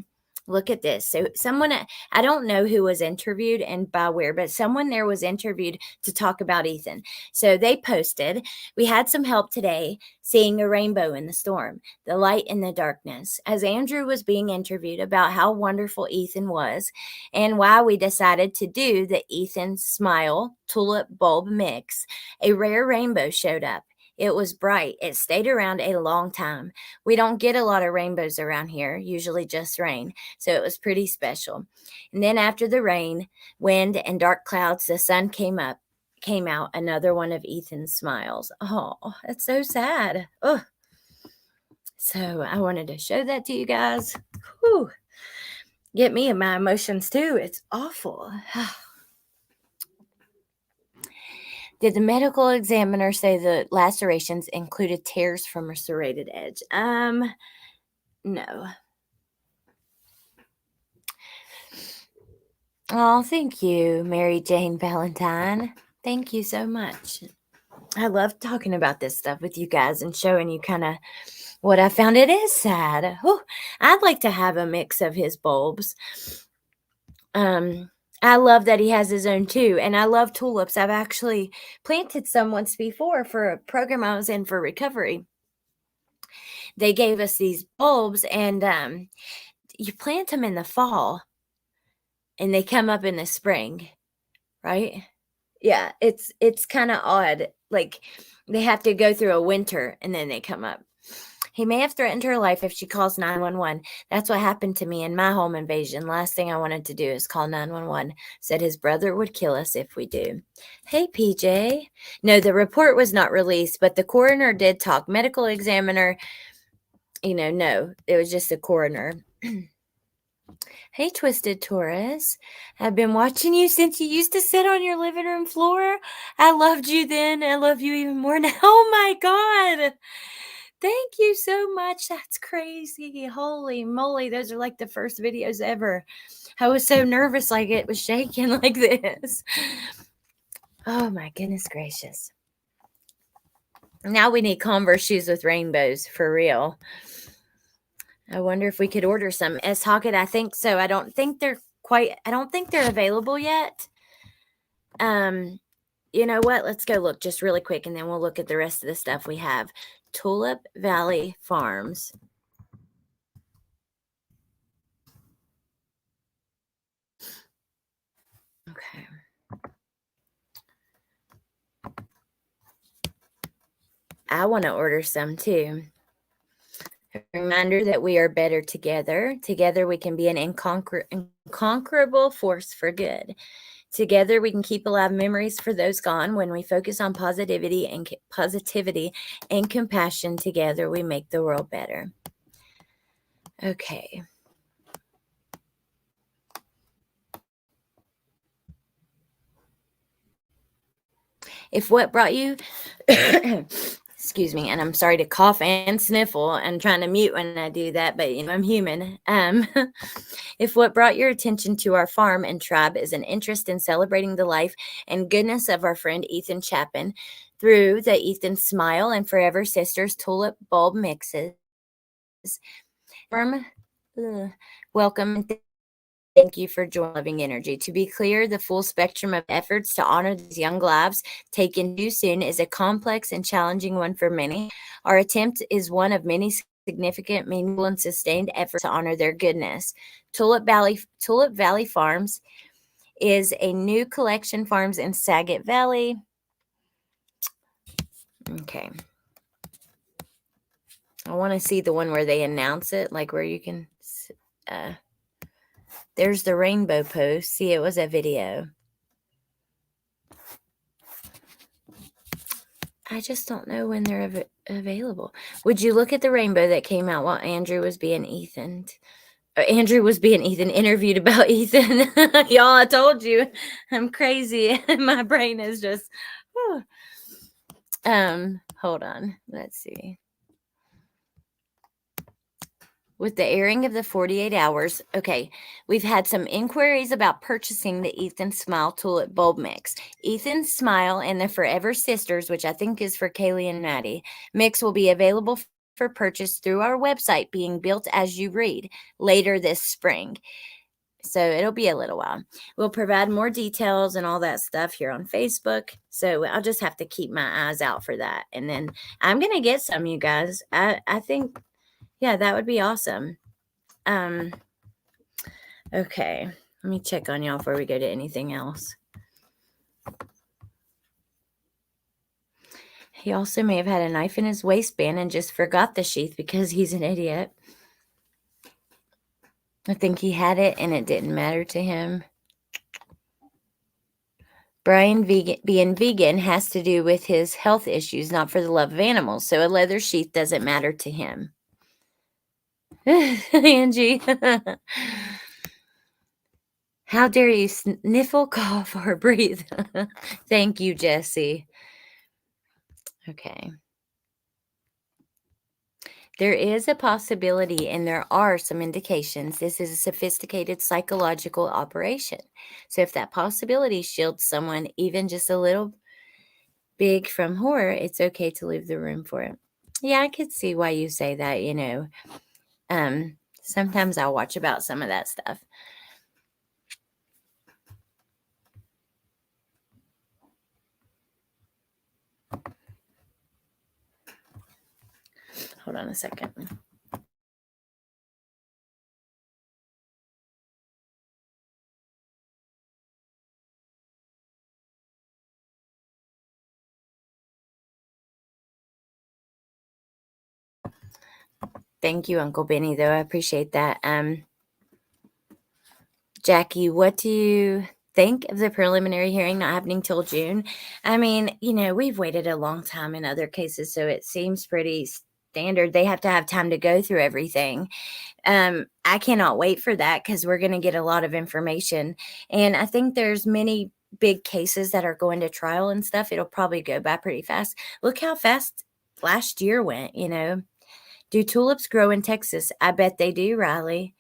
look at this. So someone, I don't know who was interviewed and by where, but someone there was interviewed to talk about Ethan. So they posted, "We had some help today seeing a rainbow in the storm, the light in the darkness," as Andrew was being interviewed about how wonderful Ethan was and why we decided to do the Ethan Smile Tulip Bulb Mix. A rare rainbow showed up. It was bright. It stayed around a long time. We don't get a lot of rainbows around here, usually just rain, so it was pretty special. And then after the rain, wind, and dark clouds, the sun came out, another one of Ethan's smiles. Oh, that's so sad. Oh, so I wanted to show that to you guys. Whew. Get me in my emotions too. It's awful. Did the medical examiner say the lacerations included tears from a serrated edge? No. Oh, thank you, Mary Jane Valentine. Thank you so much. I love talking about this stuff with you guys and showing you kind of what I found. It is sad. Whew. I'd like to have a mix of his bulbs. I love that he has his own too, and I love tulips. I've actually planted some once before for a program I was in for recovery. They gave us these bulbs, and you plant them in the fall, and they come up in the spring, right? Yeah, it's kind of odd. Like they have to go through a winter, and then they come up. He may have threatened her life if she calls 911. That's what happened to me in my home invasion. Last thing I wanted to do is call 911. Said his brother would kill us if we do. Hey, PJ. No, the report was not released, but the coroner did talk. Medical examiner, no, it was just the coroner. Hey, Twisted Taurus. I've been watching you since you used to sit on your living room floor. I loved you then. I love you even more now. Oh, my God. Thank you so much. That's crazy. Holy moly. Those are like the first videos ever. I was so nervous, like it was shaking like this. Oh my goodness gracious. Now we need Converse shoes with rainbows for real. I wonder if we could order some. Hocket, I think so. I don't think they're available yet. You know what? Let's go look just really quick and then we'll look at the rest of the stuff we have. Tulip Valley Farms. Okay. I want to order some too. A reminder that we are better together. Together we can be an inconquerable force for good. Together we can keep alive memories for those gone. When we focus on positivity and compassion, together we make the world better. Okay. If what brought you excuse me, and I'm sorry to cough and sniffle and trying to mute when I do that, but I'm human. If what brought your attention to our farm and tribe is an interest in celebrating the life and goodness of our friend Ethan Chapin through the Ethan Smile and Forever Sisters Tulip Bulb Mixes, welcome. Thank you for joining Loving Energy. To be clear, the full spectrum of efforts to honor these young lives taken too soon is a complex and challenging one for many. Our attempt is one of many significant, meaningful, and sustained efforts to honor their goodness. Tulip Valley Farms is a new collection farms in Saget Valley. Okay. I want to see the one where they announce it, like where you can... there's the rainbow post. See, it was a video. I just don't know when they're available. Would you look at the rainbow that came out while Andrew was being interviewed about Ethan? Y'all, I told you I'm crazy. My brain is just... hold on. Let's see. With the airing of the 48 hours, okay, we've had some inquiries about purchasing the Ethan Smile Tulip Bulb Mix. Ethan Smile and the Forever Sisters, which I think is for Kaylee and Maddie, mix will be available for purchase through our website, Being Built As You Read, later this spring. So it'll be a little while. We'll provide more details and all that stuff here on Facebook. So I'll just have to keep my eyes out for that. And then I'm going to get some, you guys. I think... yeah, that would be awesome. Okay. Let me check on y'all before we go to anything else. He also may have had a knife in his waistband and just forgot the sheath because he's an idiot. I think he had it and it didn't matter to him. Bryan being vegan has to do with his health issues, not for the love of animals. So a leather sheath doesn't matter to him. Angie. How dare you sniffle, cough, or breathe? Thank you, Jesse. Okay. There is a possibility, and there are some indications, this is a sophisticated psychological operation. So if that possibility shields someone even just a little big from horror, it's okay to leave the room for it. Yeah, I could see why you say that, you know. Sometimes I'll watch about some of that stuff. Hold on a second. Thank you, Uncle Benny, though. I appreciate that. Jackie, what do you think of the preliminary hearing not happening till June? I mean, you know, we've waited a long time in other cases, so it seems pretty standard. They have to have time to go through everything. I cannot wait for that because we're going to get a lot of information. And I think there's many big cases that are going to trial and stuff. It'll probably go by pretty fast. Look how fast last year went, you know. Do tulips grow in Texas? I bet they do, Riley.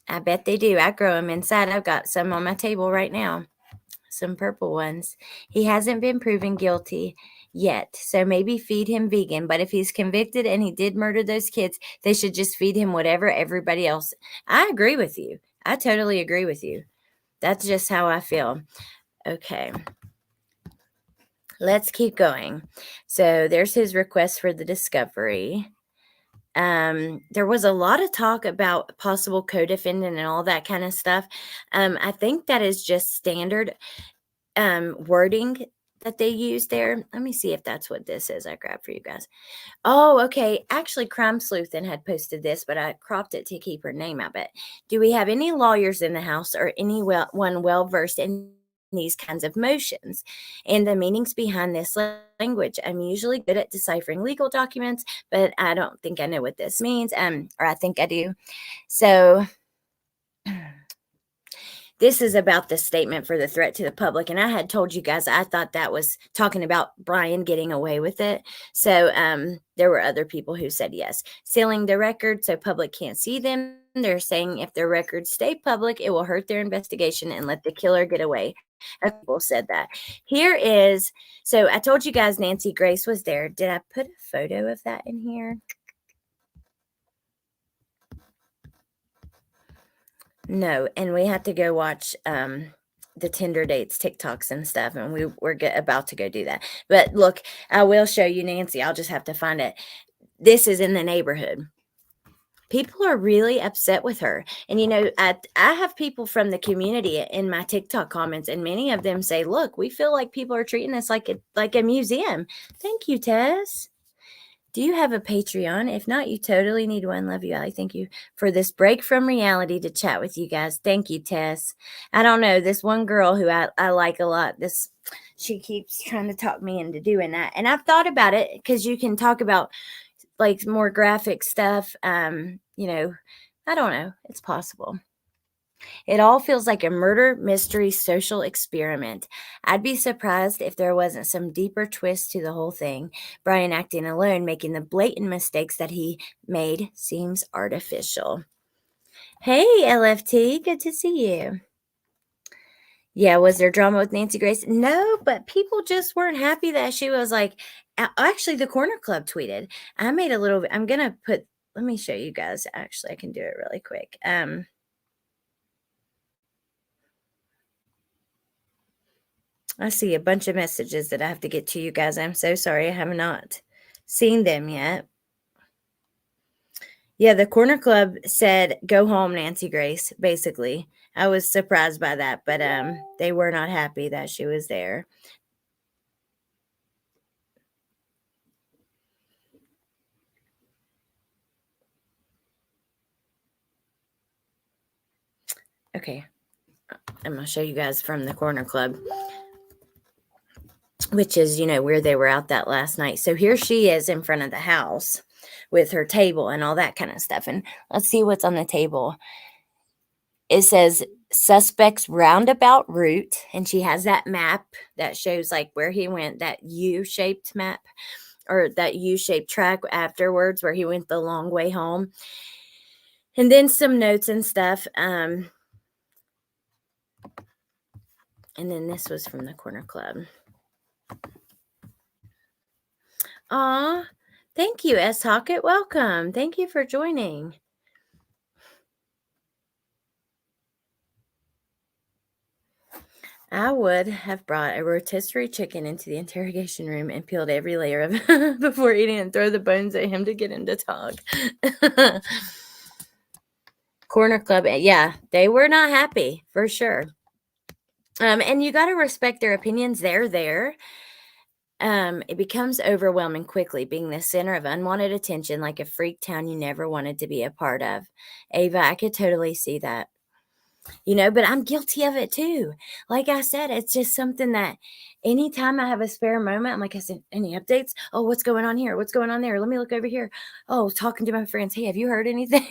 I bet they do. I grow them inside. I've got some on my table right now. Some purple ones. He hasn't been proven guilty yet, so maybe feed him vegan. But if he's convicted and he did murder those kids, they should just feed him whatever everybody else. I agree with you. I totally agree with you. That's just how I feel. Okay. Let's keep going. So there's his request for the discovery. There was a lot of talk about possible co-defendant and all that kind of stuff. I think that is just standard wording that they use there. Let me see if that's what this is I grabbed for you guys. Oh, okay. Actually, Crime Sleuthin had posted this, but I cropped it to keep her name out of it. Do we have any lawyers in the house or anyone well-versed in these kinds of motions and the meanings behind this language? I'm usually good at deciphering legal documents, but I don't think I know what this means. Or I think I do. So this is about the statement for the threat to the public. And I had told you guys, I thought that was talking about Bryan getting away with it. So there were other people who said yes. Sealing the record so public can't see them. They're saying if their records stay public, it will hurt their investigation and let the killer get away. People said that. Here is, so I told you guys Nancy Grace was there. Did I put a photo of that in here? No, and we had to go watch the Tinder dates TikToks and stuff, and we're about to go do that. But look, I will show you Nancy. I'll just have to find it. This is in the neighborhood. People are really upset with her. And I have people from the community in my TikTok comments, and many of them say, look, we feel like people are treating us like a museum. Thank you, Tess. Do you have a Patreon? If not, you totally need one. Love you, Allie. Thank you for this break from reality to chat with you guys. Thank you, Tess. I don't know. This one girl who I like a lot, she keeps trying to talk me into doing that. And I've thought about it because you can talk about like more graphic stuff. I don't know. It's possible. It all feels like a murder mystery social experiment. I'd be surprised if there wasn't some deeper twist to the whole thing. Bryan acting alone, making the blatant mistakes that he made, seems artificial. Hey, LFT, good to see you. Yeah, was there drama with Nancy Grace? No, but people just weren't happy that she was like, actually, the Corner Club tweeted. I'm going to let me show you guys. Actually, I can do it really quick. I see a bunch of messages that I have to get to you guys. I'm so sorry. I have not seen them yet. Yeah, the Corner Club said, go home, Nancy Grace, basically. I was surprised by that, but they were not happy that she was there. Okay. I'm going to show you guys from the Corner Club, which is, where they were out that last night. So here she is in front of the house with her table and all that kind of stuff. And let's see what's on the table. It says suspect's roundabout route. And she has that map that shows like where he went, that U-shaped map or that U-shaped track afterwards where he went the long way home. And then some notes and stuff. And then this was from the Corner Club. Aw, thank you, S. Hockett. Welcome. Thank you for joining. I would have brought a rotisserie chicken into the interrogation room and peeled every layer of before eating and throw the bones at him to get him to talk. Corner Club, yeah, they were not happy for sure. And you got to respect their opinions. They're there. It becomes overwhelming quickly, being the center of unwanted attention, like a freak town you never wanted to be a part of. Ava, I could totally see that. But I'm guilty of it too. Like I said, it's just something that anytime I have a spare moment, I'm like, I said, any updates? Oh, what's going on here? What's going on there? Let me look over here. Oh, talking to my friends. Hey, have you heard anything?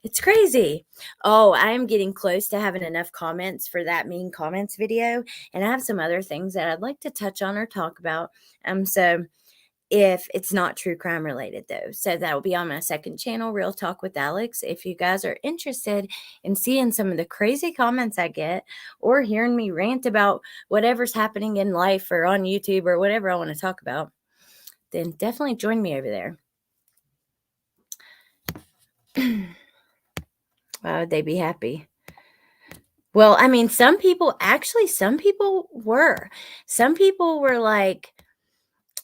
It's crazy. Oh, I am getting close to having enough comments for that mean comments video. And I have some other things that I'd like to touch on or talk about. So if it's not true crime related though. So that will be on my second channel, Real Talk with Alex. If you guys are interested in seeing some of the crazy comments I get or hearing me rant about whatever's happening in life or on YouTube or whatever I want to talk about, then definitely join me over there. Why would they be happy? Well, I mean, some people were. Some people were like,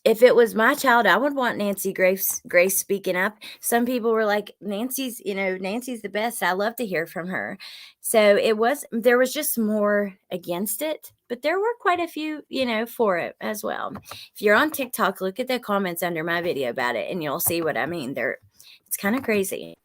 if it was my child, I would want Nancy Grace speaking up. Some people were like, Nancy's the best. I love to hear from her. So there was just more against it, but there were quite a few, for it as well. If you're on TikTok, look at the comments under my video about it and you'll see what I mean. It's kind of crazy.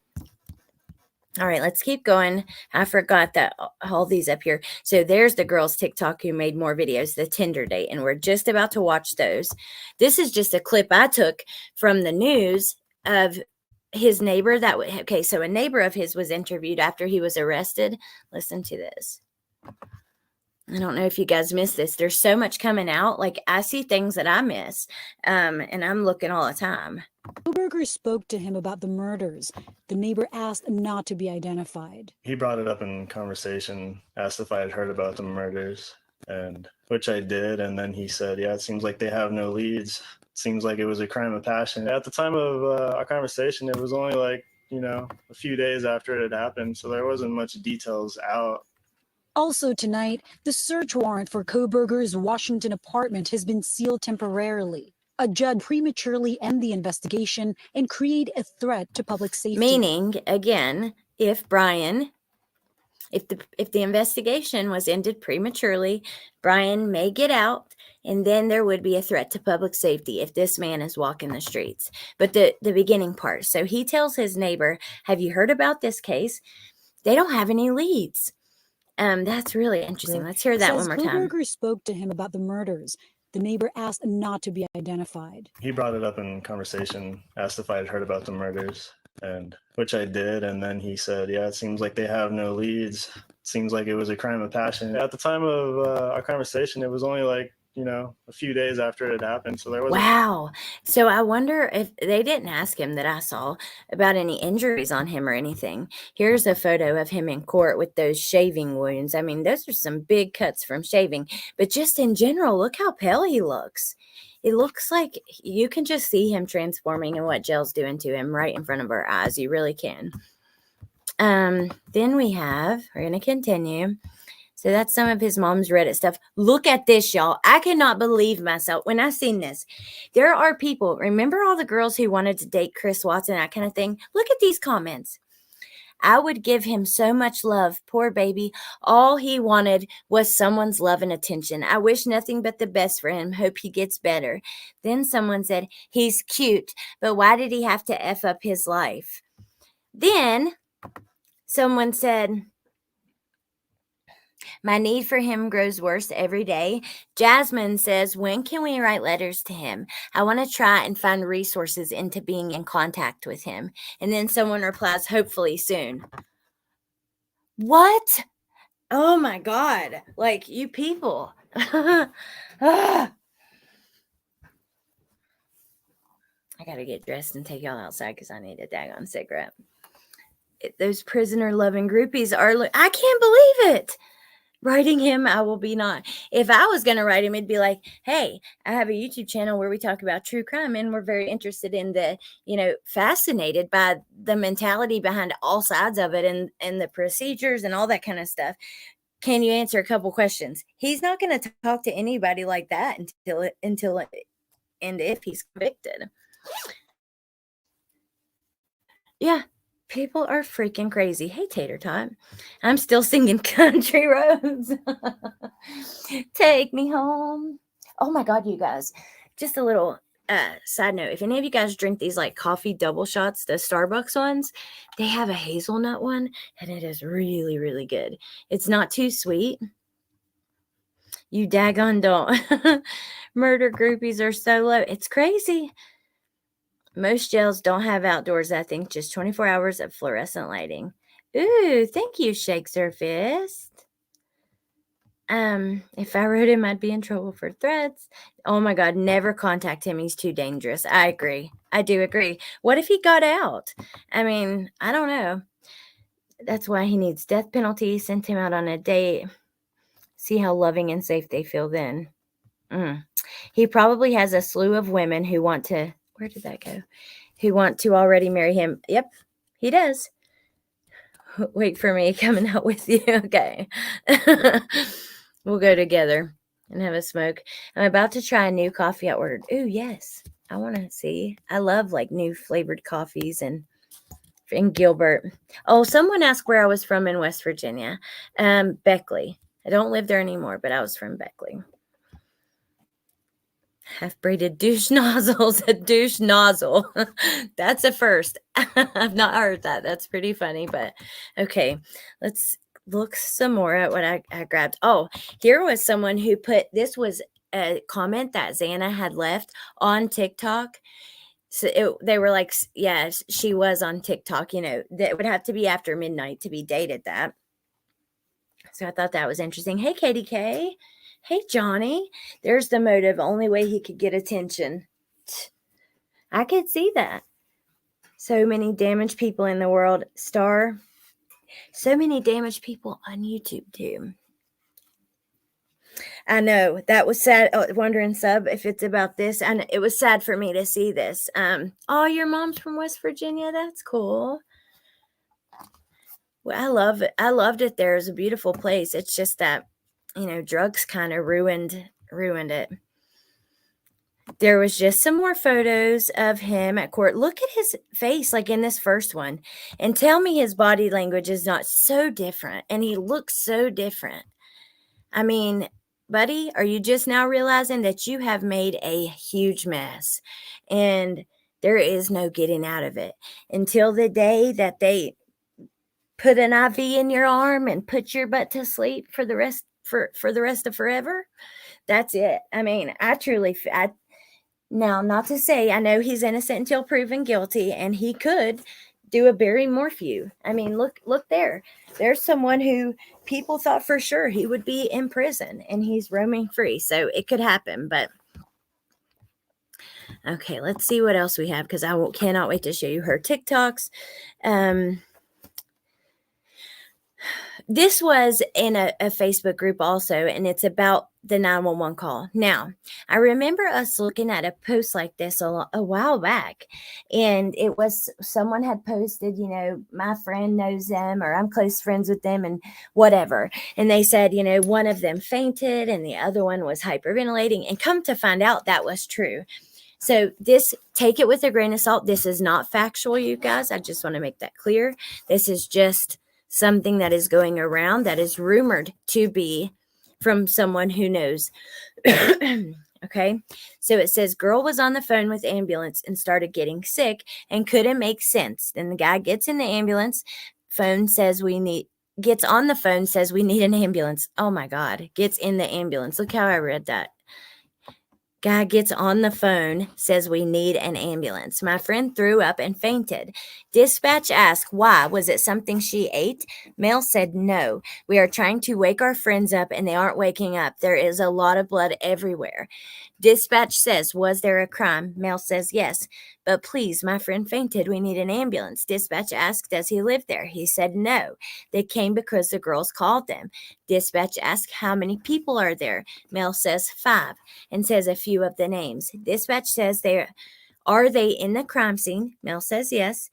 All right, let's keep going. I forgot that all these up here. So there's the girls TikTok who made more videos, the Tinder date, and we're just about to watch those. This is just a clip I took from the news of his neighbor so a neighbor of his was interviewed after he was arrested. Listen to this. I don't know if you guys missed this. There's so much coming out. Like I see things that I miss, and I'm looking all the time. Kohberger spoke to him about the murders. The neighbor asked not to be identified. He brought it up in conversation, asked if I had heard about the murders, and which I did. And then he said, yeah, it seems like they have no leads. It seems like it was a crime of passion. At the time of our conversation, it was only like a few days after it had happened, so there wasn't much details out. Also tonight, the search warrant for Kohberger's Washington apartment has been sealed temporarily. A judge prematurely end the investigation and create a threat to public safety. Meaning, again, if the investigation was ended prematurely, Bryan may get out, and then there would be a threat to public safety if this man is walking the streets. But the beginning part, so he tells his neighbor, "Have you heard about this case? They don't have any leads." That's really interesting. Let's hear that one more time. Kohberger spoke to him about the murders. The neighbor asked not to be identified. He brought it up in conversation, asked if I had heard about the murders, and which I did. And then he said, yeah, it seems like they have no leads. It seems like it was a crime of passion. At the time of our conversation, it was only like, a few days after it had happened. So there was Wow. So I wonder if they didn't ask him, that I saw, about any injuries on him or anything. Here's a photo of him in court with those shaving wounds. I mean, those are some big cuts from shaving. But just in general, look how pale he looks. It looks like you can just see him transforming and what jail's doing to him right in front of our eyes. You really can. Then we're going to continue. So that's some of his mom's Reddit stuff. Look at this, y'all. I cannot believe myself when I seen this. There are people, remember all the girls who wanted to date Chris Watson, that kind of thing? Look at these comments. I would give him so much love. Poor baby. All he wanted was someone's love and attention. I wish nothing but the best for him. Hope he gets better. Then someone said, he's cute, but why did he have to F up his life? Then someone said, my need for him grows worse every day. Jasmine says, when can we write letters to him? I want to try and find resources into being in contact with him. And then someone replies, hopefully soon. What? Oh my God. Like, you people. I got to get dressed and take y'all outside because I need a daggone cigarette. Those prisoner loving groupies are, I can't believe it. Writing him, I will be not. If I was going to write him, it'd be like, hey, I have a YouTube channel where we talk about true crime, and we're very interested in fascinated by the mentality behind all sides of it and the procedures and all that kind of stuff. Can you answer a couple questions? He's not going to talk to anybody like that until and if he's convicted. Yeah. People are freaking crazy. Hey, Tater Tot. I'm still singing Country Roads. Take me home. Oh, my God, you guys. Just a little side note. If any of you guys drink these like coffee double shots, the Starbucks ones, they have a hazelnut one, and it is really, really good. It's not too sweet. You daggone don't. Murder groupies are so low. It's crazy. Most jails don't have outdoors, I think, just 24 hours of fluorescent lighting. Ooh, thank you, Shake Surfist. If I wrote him, I'd be in trouble for threats. Oh my God, never contact him. He's too dangerous. I agree. I do agree. What if he got out? I mean, I don't know. That's why he needs death penalty. Sent him out on a date. See how loving and safe they feel then. He probably has a slew of women who want to... Where did that go? Who want to already marry him. Yep, he does. Wait for me coming out with you. Okay. We'll go together and have a smoke. I'm about to try a new coffee I ordered. Ooh, yes. I want to see. I love like new flavored coffees and Gilbert. Oh, someone asked where I was from in West Virginia. Beckley. I don't live there anymore, but I was from Beckley. Half-braided douche nozzles, a douche nozzle. That's a first. I've not heard that. That's pretty funny, but okay. Let's look some more at what I grabbed. Oh, here was someone who this was a comment that Xana had left on TikTok. So they were like, yeah, she was on TikTok, that would have to be after midnight to be dated that. So I thought that was interesting. Hey, Katie K. Hey, Johnny, there's the motive. Only way he could get attention. I could see that. So many damaged people in the world. So many damaged people on YouTube, too. I know. That was sad. Oh, wondering, Sub, if it's about this. And it was sad for me to see this. Oh, your mom's from West Virginia? That's cool. Well, I love it. I loved it there. It's a beautiful place. It's just that, drugs kind of ruined it. There was just some more photos of him at court. Look at his face, like in this first one, and tell me his body language is not so different, and he looks so different. I mean, buddy, are you just now realizing that you have made a huge mess, and there is no getting out of it until the day that they put an IV in your arm and put your butt to sleep for the rest of forever? That's it. I mean, now, not to say I know he's innocent until proven guilty, and he could do a Barry Morphew. I mean, look there. There's someone who people thought for sure he would be in prison, and he's roaming free. So it could happen, but okay, let's see what else we have, because I cannot wait to show you her TikToks. This was in a Facebook group also, and it's about the 911 call. Now, I remember us looking at a post like this a while back, and it was someone had posted, my friend knows them, or I'm close friends with them, and whatever. And they said, one of them fainted and the other one was hyperventilating, and come to find out that was true. So take it with a grain of salt. This is not factual, you guys. I just want to make that clear. This is just something that is going around that is rumored to be from someone who knows. Okay. So it says girl was on the phone with ambulance and started getting sick and couldn't make sense. Then the guy gets in the ambulance, gets on the phone, says we need an ambulance. Oh my God. Gets in the ambulance. Look how I read that. Guy gets on the phone, says we need an ambulance. My friend threw up and fainted. Dispatch asked why. Was it something she ate? Male said no. We are trying to wake our friends up and they aren't waking up. There is a lot of blood everywhere. Dispatch says, was there a crime? Male says yes. But please, my friend fainted. We need an ambulance. Dispatch asked, does he live there? He said no. They came because the girls called them. Dispatch asked, how many people are there? Male says 5 and says a few of the names. Dispatch says, are they in the crime scene? Male says yes.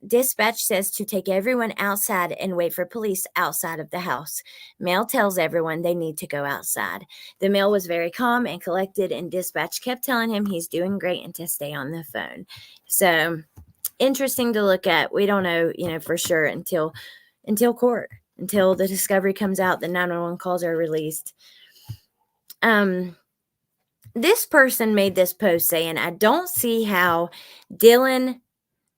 Dispatch says to take everyone outside and wait for police outside of the house. Male tells everyone they need to go outside. The male was very calm and collected, and dispatch kept telling him he's doing great and to stay on the phone. So interesting to look at. We don't know, for sure until court, until the discovery comes out, the 911 calls are released. This person made this post saying, I don't see how Dylan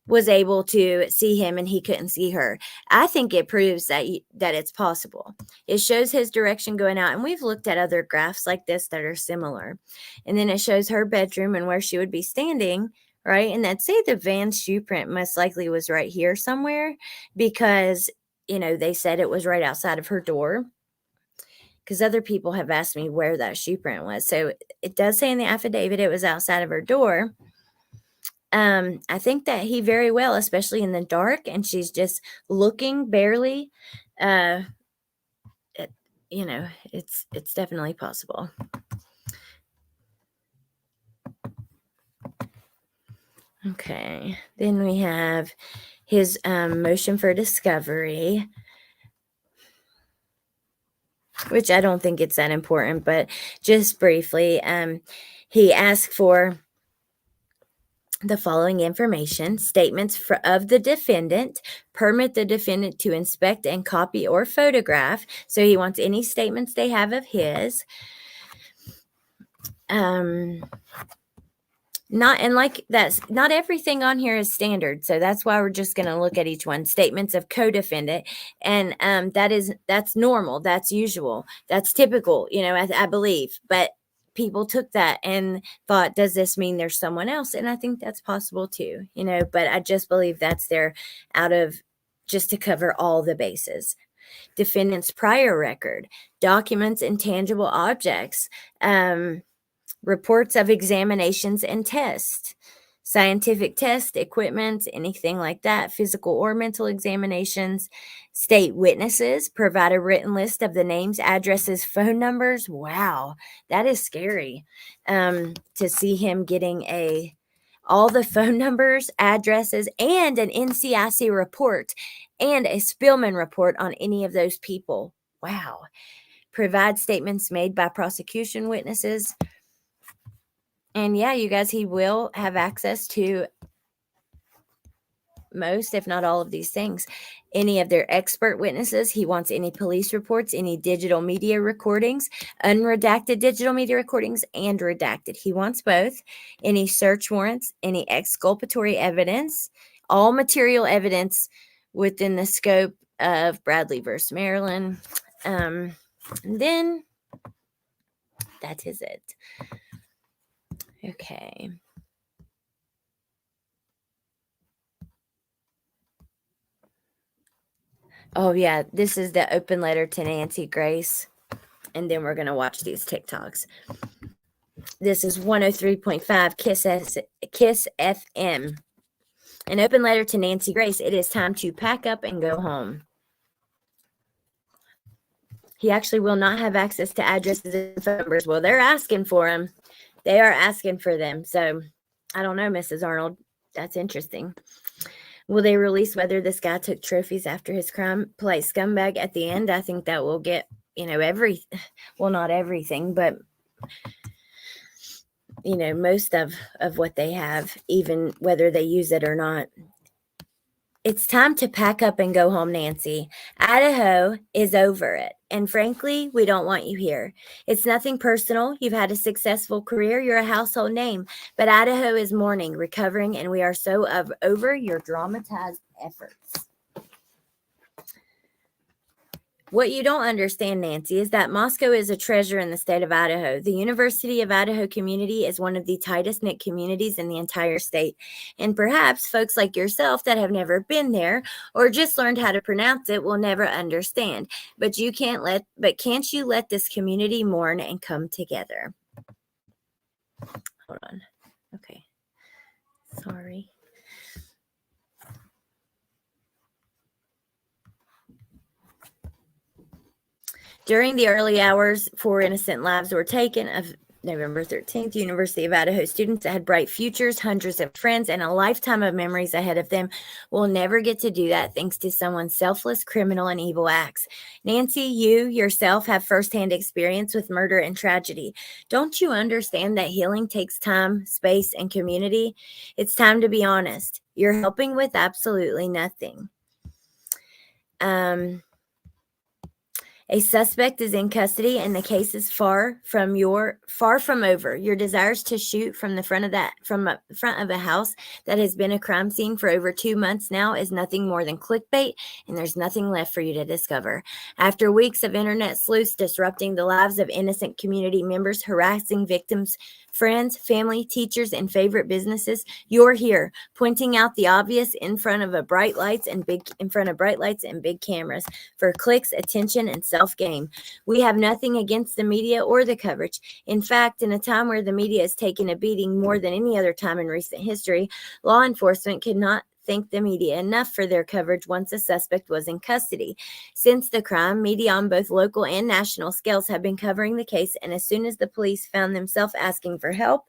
was able to see him and he couldn't see her. I think it proves that it's possible. It shows his direction going out, and we've looked at other graphs like this that are similar. And then it shows her bedroom and where she would be standing, right? And that say the van shoe print most likely was right here somewhere, because they said it was right outside of her door. Because other people have asked me where that shoe print was. So it does say in the affidavit it was outside of her door. I think that he very well, especially in the dark, and she's just looking barely, it's definitely possible. Okay. Then we have his motion for discovery, which I don't think it's that important, but just briefly, he asked for the following information: statements of the defendant, permit the defendant to inspect and copy or photograph. So he wants any statements they have of his. Not everything on here is standard. So that's why we're just going to look at each one. Statements of co-defendant. And that's normal. That's usual. That's typical, I believe. But people took that and thought, does this mean there's someone else? And I think that's possible too, but I just believe that's there out of just to cover all the bases. Defendant's prior record, documents and tangible objects, reports of examinations and tests, scientific test equipment, anything like that, physical or mental examinations, state witnesses, provide a written list of the names, addresses, phone numbers. Wow, that is scary. To see him getting all the phone numbers, addresses, and an NCIC report and a Spillman report on any of those people. Wow. Provide statements made by prosecution witnesses. And yeah, you guys, he will have access to most, if not all of these things. Any of their expert witnesses. He wants any police reports, any digital media recordings, unredacted digital media recordings, and redacted. He wants both. Any search warrants, any exculpatory evidence, all material evidence within the scope of Bradley versus Maryland. And then that is it. Okay. Oh, yeah. This is the open letter to Nancy Grace. And then we're going to watch these TikToks. This is 103.5 Kiss FM. An open letter to Nancy Grace. It is time to pack up and go home. He actually will not have access to addresses and phone numbers. Well, they're asking for them. They are asking for them. So, I don't know, Mrs. Arnold. That's interesting. Will they release whether this guy took trophies after his crime? Play scumbag at the end. I think that will get, well, not everything, but, most of what they have, even whether they use it or not. It's time to pack up and go home, Nancy. Idaho is over it. And frankly, we don't want you here. It's nothing personal. You've had a successful career. You're a household name. But Idaho is mourning, recovering, and we are so over your dramatized efforts. What you don't understand, Nancy, is that Moscow is a treasure in the state of Idaho. The University of Idaho community is one of the tightest knit communities in the entire state. And perhaps folks like yourself that have never been there or just learned how to pronounce it will never understand. But can't you let this community mourn and come together? Hold on. Okay. Sorry. During the early hours, 4 innocent lives were taken of November 13th. University of Idaho students that had bright futures, hundreds of friends, and a lifetime of memories ahead of them will never get to do that thanks to someone's selfless, criminal, and evil acts. Nancy, you yourself have firsthand experience with murder and tragedy. Don't you understand that healing takes time, space, and community? It's time to be honest. You're helping with absolutely nothing. A suspect is in custody and the case is far from over. Your desires to shoot from the front of a house that has been a crime scene for over 2 months now is nothing more than clickbait, and there's nothing left for you to discover. After weeks of internet sleuths disrupting the lives of innocent community members, harassing victims, friends, family, teachers, and favorite businesses, you're here, pointing out the obvious in front of bright lights and big cameras for clicks, attention, and self-gain. We have nothing against the media or the coverage. In fact, in a time where the media is taking a beating more than any other time in recent history, law enforcement could not thank the media enough for their coverage once a suspect was in custody. Since the crime, media on both local and national scales have been covering the case, and as soon as the police found themselves asking for help,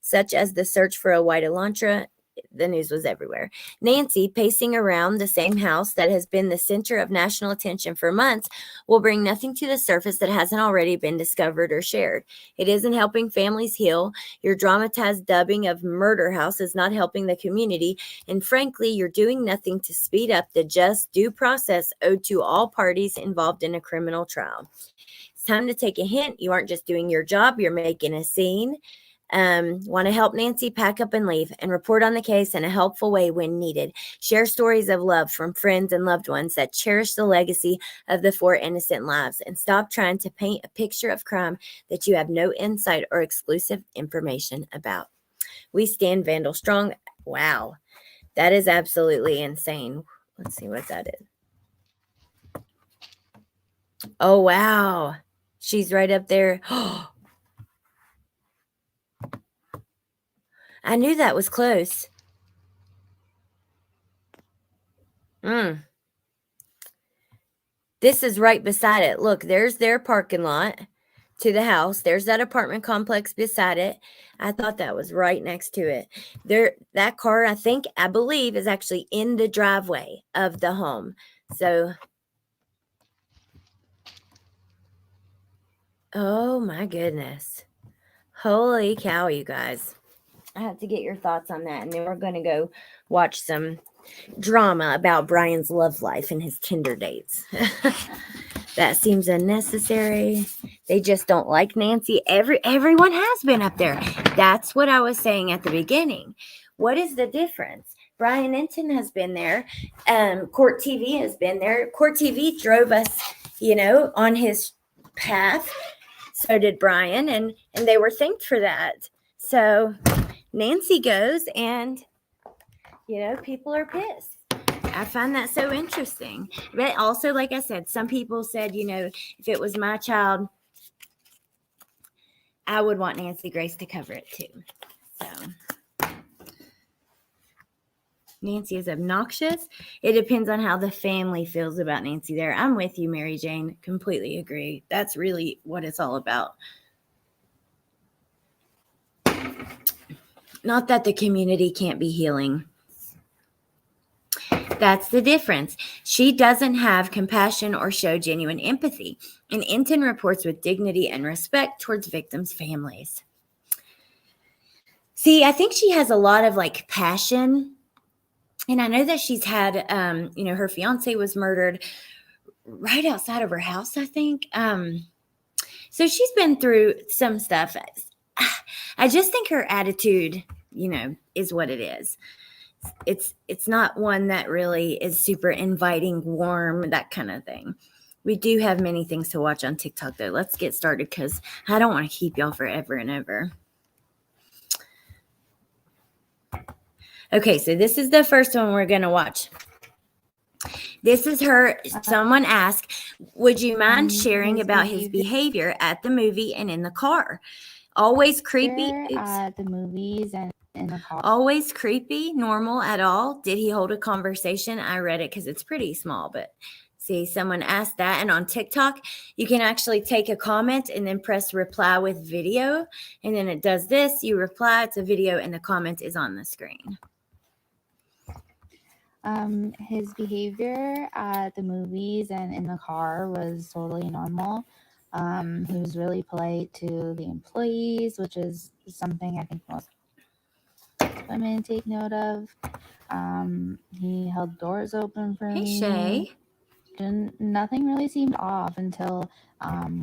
such as the search for a white Elantra, the news was everywhere. Nancy, pacing around the same house that has been the center of national attention for months, will bring nothing to the surface that hasn't already been discovered or shared. It isn't helping families heal. Your dramatized dubbing of Murder House is not helping the community. And frankly, you're doing nothing to speed up the just due process owed to all parties involved in a criminal trial. It's time to take a hint. You aren't just doing your job, you're making a scene. Want to help Nancy? Pack up and leave and report on the case in a helpful way when needed. Share stories of love from friends and loved ones that cherish the legacy of the 4 innocent lives, and stop trying to paint a picture of crime that you have no insight or exclusive information about. We stand Vandal strong. Wow, that is absolutely insane. Let's see what that is. Oh, wow. She's right up there. I knew that was close. This is right beside it. Look, there's their parking lot. to the house. There's that apartment complex beside it. I thought that was right next to it. That car, I believe, is actually in the driveway of the home. So, oh my goodness. Holy cow, you guys. I have to get your thoughts on that. And then we're going to go watch some drama about Bryan's love life and his Tinder dates. That seems unnecessary. They just don't like Nancy. Everyone has been up there. That's what I was saying at the beginning. What is the difference? Bryan Enton has been there. Court TV has been there. Court TV drove us, on his path. So did Bryan, and they were thanked for that. So Nancy goes, and people are pissed. I find that so interesting. But also, like I said, some people said, if it was my child, I would want Nancy Grace to cover it too. So Nancy is obnoxious. It depends on how the family feels about Nancy there. I'm with you, Mary Jane. Completely agree. That's really what it's all about. Not that the community can't be healing. That's the difference. She doesn't have compassion or show genuine empathy. And Enton reports with dignity and respect towards victims' families. See, I think she has a lot of passion. And I know that she's had, her fiance was murdered right outside of her house, I think. So she's been through some stuff. I just think her attitude, is what it is. It's not one that really is super inviting, warm, that kind of thing. We do have many things to watch on TikTok, though. Let's get started because I don't want to keep y'all forever and ever. Okay, so this is the first one we're going to watch. This is her. Someone asked, would you mind sharing about his behavior at the movie and in the car? Always creepy. At the movies and in the car. Always creepy, normal at all? Did he hold a conversation? I read it because it's pretty small, but see, someone asked that. And on TikTok, you can actually take a comment and then press reply with video. And then it does this. You reply, it's a video, and the comment is on the screen. His behavior at the movies and in the car was totally normal. He was really polite to the employees, which is something I think most women take note of. He held doors open for me. Hey, Shay. Nothing really seemed off until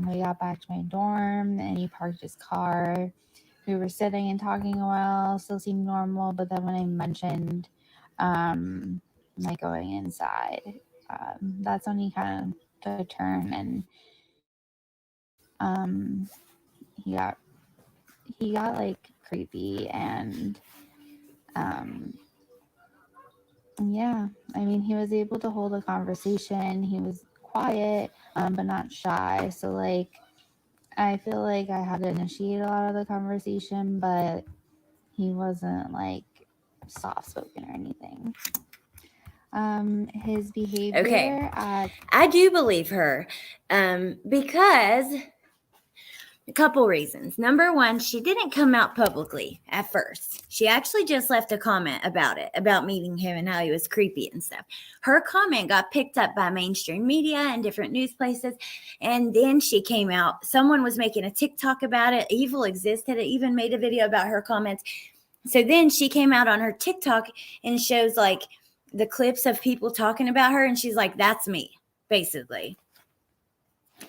we got back to my dorm and he parked his car. We were sitting and talking a while, still seemed normal, but then when I mentioned going inside, that's when he kind of took a turn and he got creepy and he was able to hold a conversation. He was quiet but not shy, so I feel like I had to initiate a lot of the conversation, but he wasn't soft spoken or anything. His behavior. Okay. I do believe her because a couple reasons. Number one, she didn't come out publicly at first. She actually just left a comment about it, about meeting him and how he was creepy and stuff. Her comment got picked up by mainstream media and different news places. And then she came out. Someone was making a TikTok about it. Evil Exist had even made a video about her comments. So then she came out on her TikTok and shows the clips of people talking about her. And she's like, that's me, basically.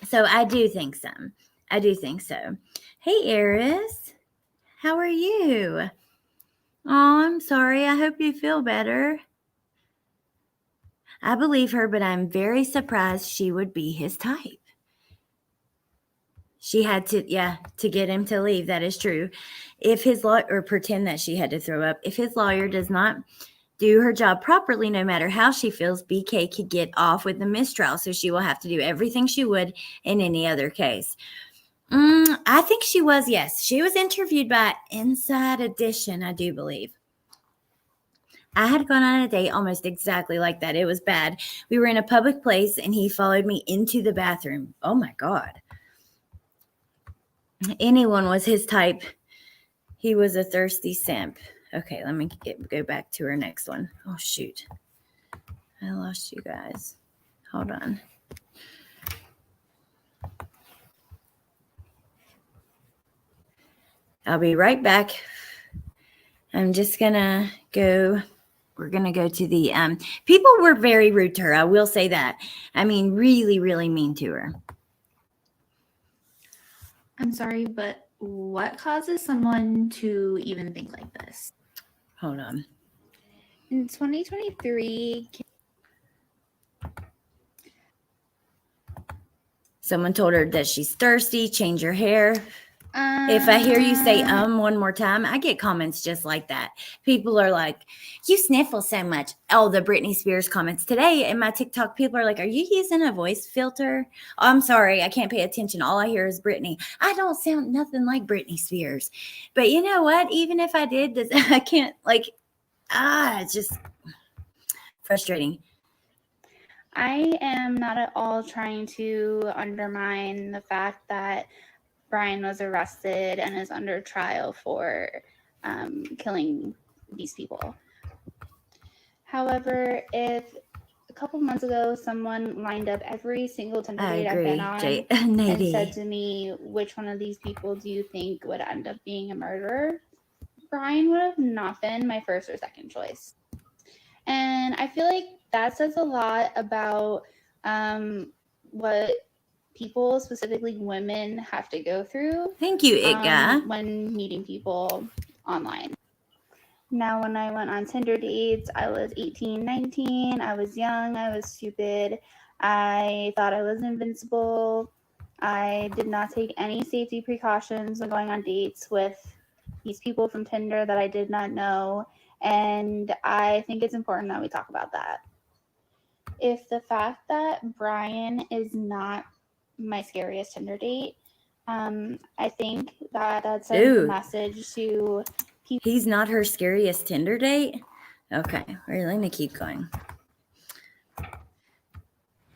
So I do think so. Hey, Eris. How are you? Oh, I'm sorry. I hope you feel better. I believe her, but I'm very surprised she would be his type. She had to get him to leave. That is true. If his lawyer, or pretend that she had to throw up. If his lawyer does not do her job properly, no matter how she feels, BK could get off with a mistrial. So she will have to do everything she would in any other case. I think she was, yes. She was interviewed by Inside Edition, I do believe. I had gone on a date almost exactly like that. It was bad. We were in a public place and he followed me into the bathroom. Oh my God. anyone was his type, he was a thirsty simp. Okay, let me go back to our next one. Oh, shoot. I lost you guys. Hold on. I'll be right back. I'm just going to go. We're going to go to the people were very rude to her. I will say that. I mean, really, really mean to her. I'm sorry, but what causes someone to even think like this? Hold on. In 2023, Someone told her that she's thirsty, change your hair. If I hear you say one more time, I get comments just like that. People are like, you sniffle so much. Oh, the Britney Spears comments today in my TikTok, people are like, are you using a voice filter? Oh, I'm sorry, I can't pay attention. All I hear is Britney. I don't sound nothing like Britney Spears. But you know what? Even if I did, I can't it's just frustrating. I am not at all trying to undermine the fact that Bryan was arrested and is under trial for killing these people. However, if a couple months ago someone lined up every single Tinder date I've been on and said to me, which one of these people do you think would end up being a murderer? Bryan would have not been my first or second choice. And I feel like that says a lot about what people, specifically women, have to go through. Thank you, Itga. When meeting people online. Now, when I went on Tinder dates, I was 18, 19. I was young. I was stupid. I thought I was invincible. I did not take any safety precautions when going on dates with these people from Tinder that I did not know. And I think it's important that we talk about that. If the fact that Bryan is not my scariest Tinder date, I think that sends a message to people. He's not her scariest Tinder date? Okay, we're going to keep going.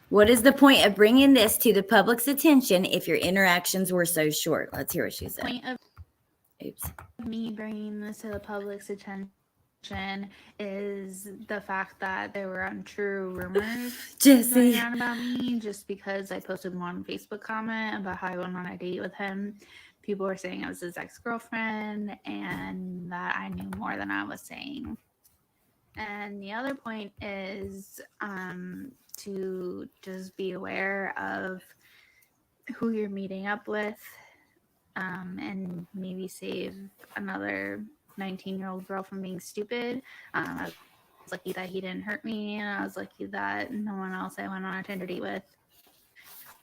What is the point of bringing this to the public's attention if your interactions were so short? Let's hear what she said. The point of me bringing this to the public's attention is the fact that there were untrue rumors going around about me just because I posted one Facebook comment about how I went on a date with him. People were saying I was his ex-girlfriend and that I knew more than I was saying. And the other point is to just be aware of who you're meeting up with and maybe save another 19-year-old girl from being stupid. I was lucky that he didn't hurt me, and I was lucky that no one else I went on a Tinder date with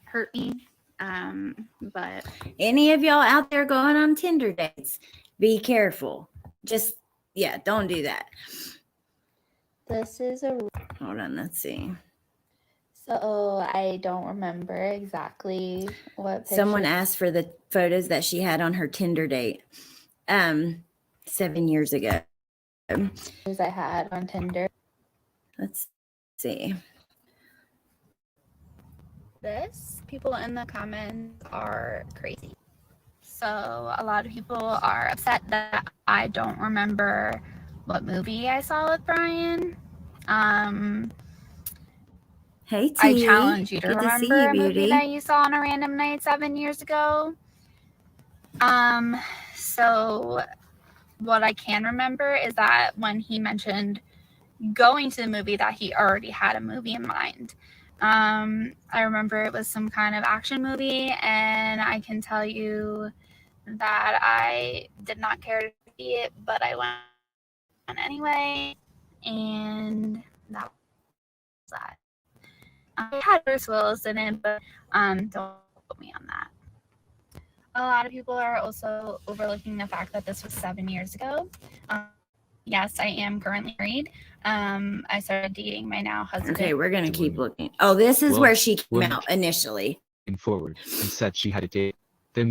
hurt me. But any of y'all out there going on Tinder dates, be careful. Just, don't do that. This is hold on, let's see. So I don't remember exactly what picture. Someone asked for the photos that she had on her Tinder date 7 years ago. I had on Tinder. Let's see. People in the comments are crazy. So a lot of people are upset that I don't remember what movie I saw with Bryan. Hey, T. I challenge you to Good remember to see you, a movie beauty. that you saw on a random night 7 years ago. So what I can remember is that when he mentioned going to the movie, that he already had a movie in mind. I remember it was some kind of action movie, and I can tell you that I did not care to see it, but I went anyway, and that was that. I had Bruce Willis in it, but don't put me on that. A lot of people are also overlooking the fact that this was 7 years ago. Yes, I am currently married. I started dating my now husband. Okay, we're going to keep looking. Oh, this is where she came out initially. Forward and said she had a date. Then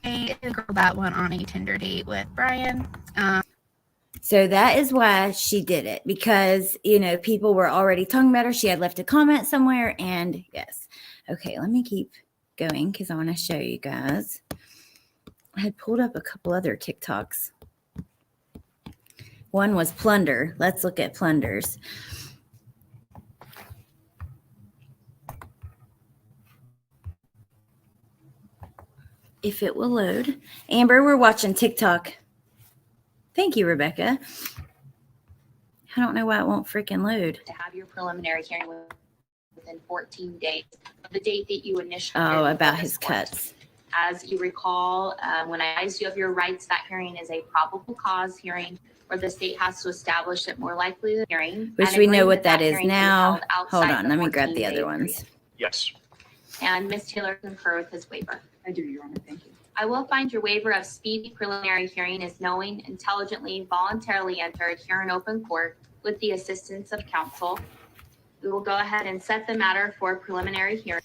a girl that went on a Tinder date with Bryan. So that is why she did it, because, people were already talking about her. She had left a comment somewhere, and yes. Okay, let me keep going because I want to show you guys. I had pulled up a couple other TikToks. One was plunder. Let's look at plunders. If it will load. Amber, we're watching TikTok. Thank you, Rebecca. I don't know why it won't freaking load. To have your preliminary hearing within 14 days of the date that you initially. Oh, about his cuts. As you recall, when I advised you of your rights, that hearing is a probable cause hearing where the state has to establish it more likely the hearing. Which we know what that is now. Hold on, let me grab the other ones. Yes. And Ms. Taylor concur with his waiver. I do, Your Honor. Thank you. I will find your waiver of speedy preliminary hearing is knowing, intelligently, voluntarily entered here in open court with the assistance of counsel. We will go ahead and set the matter for preliminary hearing.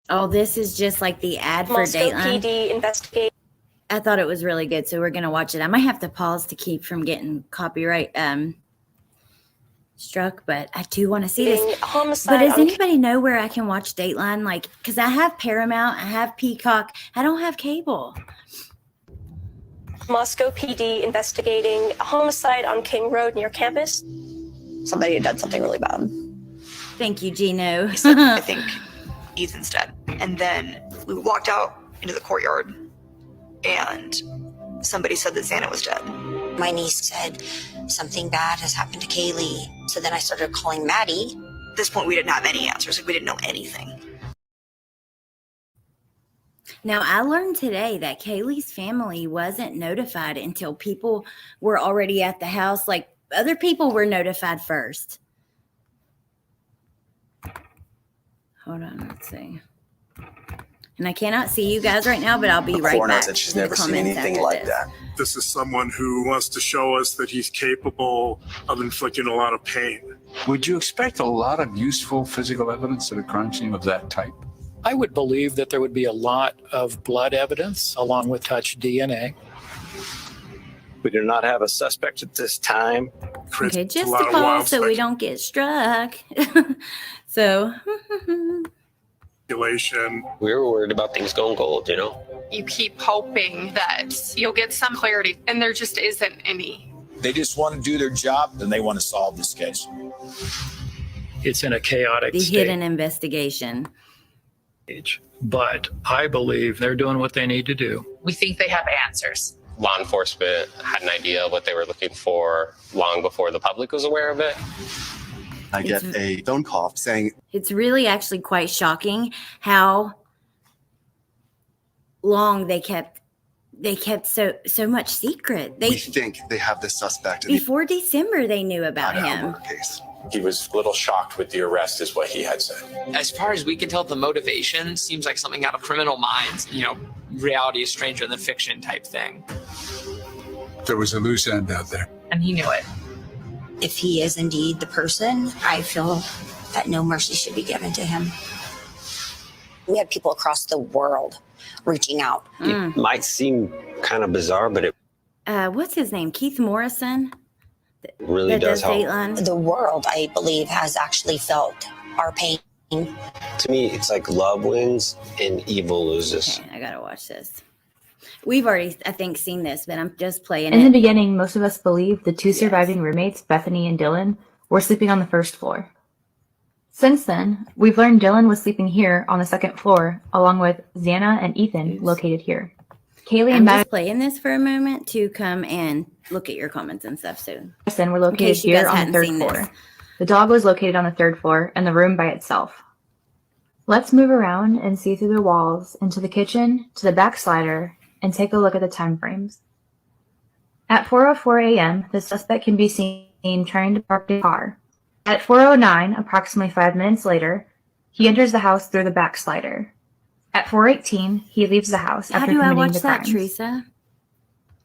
Oh, this is just like the ad for Dateline. PD investigate. I thought it was really good, so we're gonna watch it. I might have to pause to keep from getting copyright struck, but I do want to see this. But does anybody know where I can watch Dateline? Like, because I have Paramount, I have Peacock, I don't have cable. Moscow PD investigating a homicide on King Road near campus. Somebody had done something really bad. Thank you, Gino. He said, I think Ethan's dead. And then we walked out into the courtyard and somebody said that Xana was dead. My niece said something bad has happened to Kaylee. So then I started calling Maddie. At this point, we didn't have any answers. Like, we didn't know anything. Now, I learned today that Kaylee's family wasn't notified until people were already at the house. Like, other people were notified first. Hold on, let's see. And I cannot see you guys right now, but I'll be right back. That she's never seen anything like that. This is someone who wants to show us that he's capable of inflicting a lot of pain. Would you expect a lot of useful physical evidence at a crime scene of that type? I would believe that there would be a lot of blood evidence along with touch DNA. We do not have a suspect at this time. Okay, just to pause so we don't get struck. So. We were worried about things going cold, you know? You keep hoping that you'll get some clarity, and there just isn't any. They just want to do their job, and they want to solve this case. It's in a chaotic state. The hidden investigation. But I believe they're doing what they need to do. We think they have answers. Law enforcement had an idea of what they were looking for long before the public was aware of it. I get a phone call saying it's really actually quite shocking how long they kept so much secret. We think they have the suspect. Before December, they knew about him. Case. He was a little shocked with the arrest, is what he had said. As far as we can tell, the motivation seems like something out of Criminal Minds. You know, reality is stranger than fiction type thing. There was a loose end out there. And he knew it. If he is indeed the person, I feel that no mercy should be given to him. We had people across the world reaching out. It might seem kind of bizarre, but it what's his name? Keith Morrison? Really does help. Dateline. The world, I believe, has actually felt our pain. To me, it's like love wins and evil loses. Okay, I gotta watch this. We've already, I think, seen this, but I'm just playing In the beginning, most of us believed the two surviving roommates, Bethany and Dylan, were sleeping on the first floor. Since then, we've learned Dylan was sleeping here on the second floor, along with Xana and Ethan located here. Kaylee and just playing this for a moment to come and look at your comments and stuff soon. Madison were located here on the third floor. The dog was located on the third floor and the room by itself. Let's move around and see through the walls into the kitchen, to the back slider, and take a look at the time frames. At 4:04 a.m., the suspect can be seen trying to park a car. At 4:09, approximately 5 minutes later, he enters the house through the back slider. At 4:18, he leaves the house after committing the crimes. How do I watch that, Teresa?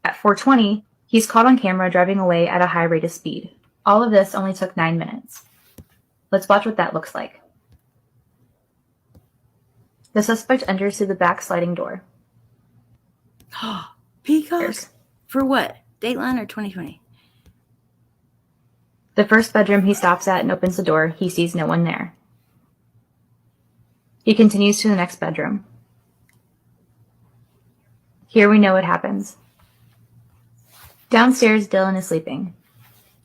At 4:20, he's caught on camera driving away at a high rate of speed. All of this only took 9 minutes. Let's watch what that looks like. The suspect enters through the back sliding door. Peacock? For what? Dateline or 2020? The first bedroom he stops at and opens the door, he sees no one there. He continues to the next bedroom. Here we know what happens. Downstairs, Dylan is sleeping.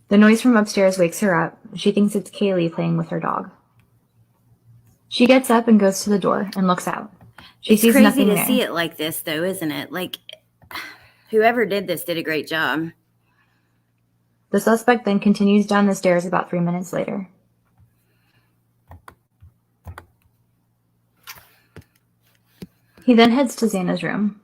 The noise from upstairs wakes her up. She thinks it's Kaylee playing with her dog. She gets up and goes to the door and looks out. She sees crazy nothing to there. see it like this, though, isn't it? Like, whoever did this did a great job. The suspect then continues down the stairs about 3 minutes later. He then heads to Xana's room.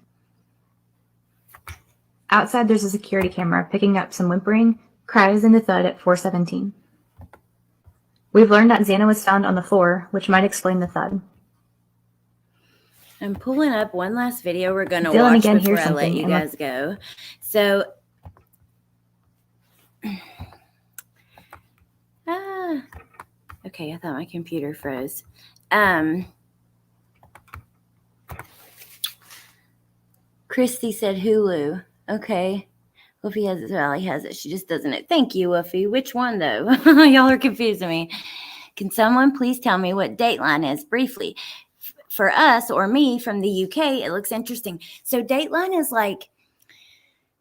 Outside, there's a security camera picking up some whimpering, cries, and a thud at 4:17. We've learned that Xana was found on the floor, which might explain the thud. I'm pulling up one last video we're going to Dylan watch again before hears I let something you and guys go. So, okay, I thought my computer froze. Christy said Hulu. Okay. Woofy has it. Valley has it. She just doesn't know. Thank you, Woofy. Which one, though? Y'all are confusing me. Can someone please tell me what Dateline is briefly? For us or me from the UK, it looks interesting. So Dateline is like,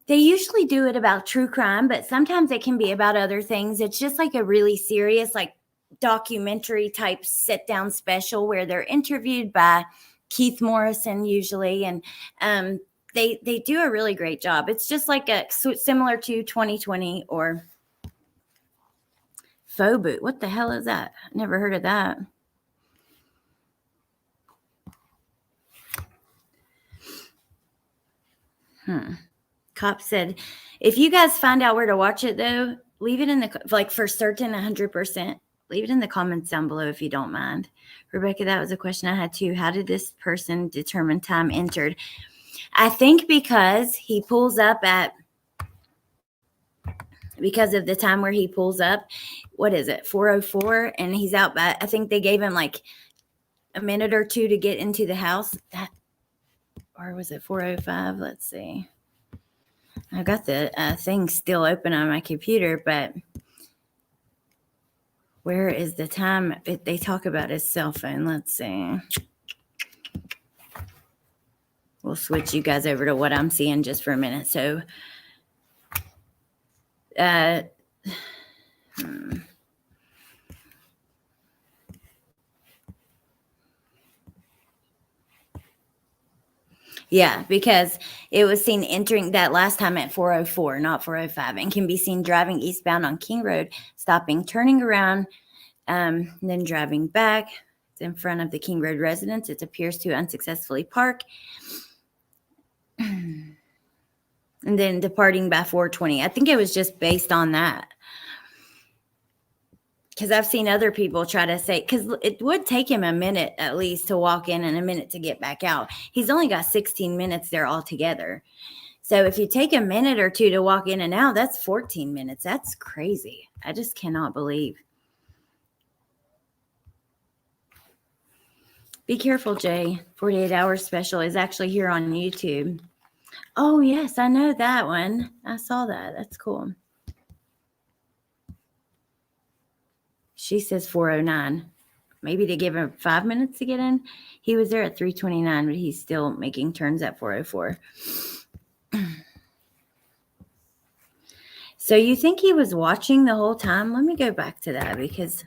they usually do it about true crime, but sometimes it can be about other things. It's just like a really serious, like documentary type sit down special where they're interviewed by Keith Morrison usually. And they do a really great job. It's just like similar to 2020 or Foboot. What the hell is that? Never heard of that. Cop said, if you guys find out where to watch it, though, leave it in the, like for certain 100%, leave it in the comments down below if you don't mind. Rebecca, that was a question I had too. How did this person determine time entered? I think because he pulls up at, because of the time where he pulls up, what is it, 4:04, and he's out by, I think they gave him like a minute or two to get into the house. Or was it 4:05? Let's see. I got the thing still open on my computer, but where is the time they talk about his cell phone? Let's see. We'll switch you guys over to what I'm seeing just for a minute. So, yeah, because it was seen entering that last time at 4:04, not 4:05, and can be seen driving eastbound on King Road, stopping, turning around, then driving back. It's in front of the King Road residence. It appears to unsuccessfully park, and then departing by 4:20. I think it was just based on that. Because I've seen other people try to say, because it would take him a minute at least to walk in and a minute to get back out. He's only got 16 minutes there altogether. So if you take a minute or two to walk in and out, that's 14 minutes. That's crazy. I just cannot believe. Be careful, Jay. 48 Hours Special is actually here on YouTube. Oh, yes, I know that one. I saw that. That's cool. She says 4:09. Maybe they give him 5 minutes to get in. He was there at 3:29, but he's still making turns at 4:04. So you think he was watching the whole time? Let me go back to that because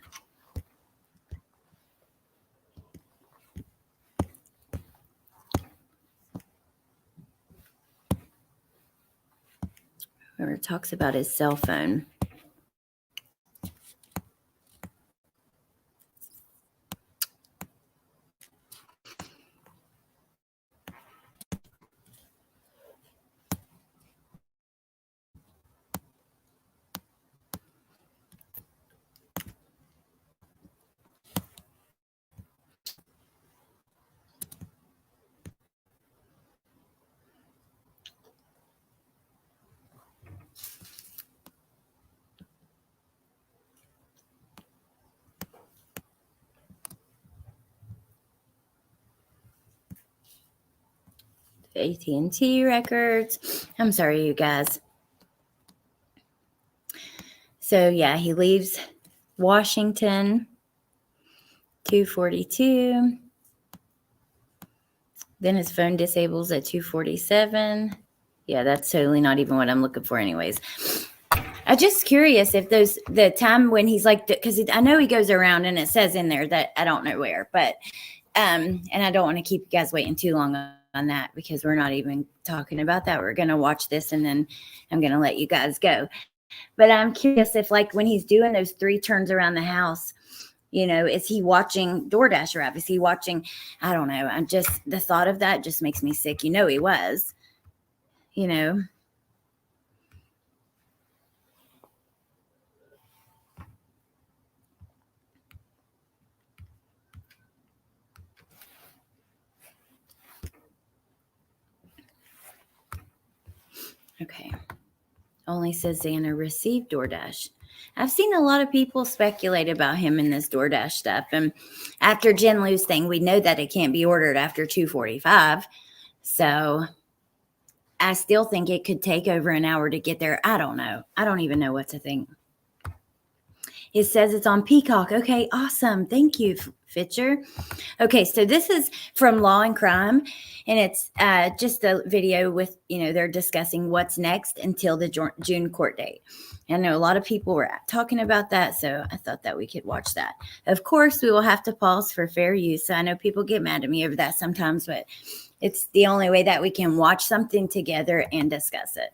whoever talks about his cell phone. AT&T records. I'm sorry, you guys. So yeah, he leaves Washington 2:42. Then his phone disables at 2:47. Yeah, that's totally not even what I'm looking for anyways. I'm just curious if the time when he's like, because I know he goes around and it says in there that I don't know where, but and I don't want to keep you guys waiting too long on that because we're not even talking about that. We're going to watch this and then I'm going to let you guys go. But I'm curious if like when he's doing those 3 turns around the house, you know, is he watching DoorDash app? Is he watching? I don't know. I'm just, the thought of that just makes me sick. You know, he was, you know. Okay. Only says Xana received DoorDash. I've seen a lot of people speculate about him in this DoorDash stuff. And after Jen Lou's thing, we know that it can't be ordered after 2:45. So I still think it could take over an hour to get there. I don't know. I don't even know what to think. It says it's on Peacock. Okay, awesome. Thank you, Fitcher. Okay, so this is from Law and Crime, and it's just a video with, you know, they're discussing what's next until the June court date. I know a lot of people were talking about that, so I thought that we could watch that. Of course, we will have to pause for fair use. So I know people get mad at me over that sometimes, but it's the only way that we can watch something together and discuss it.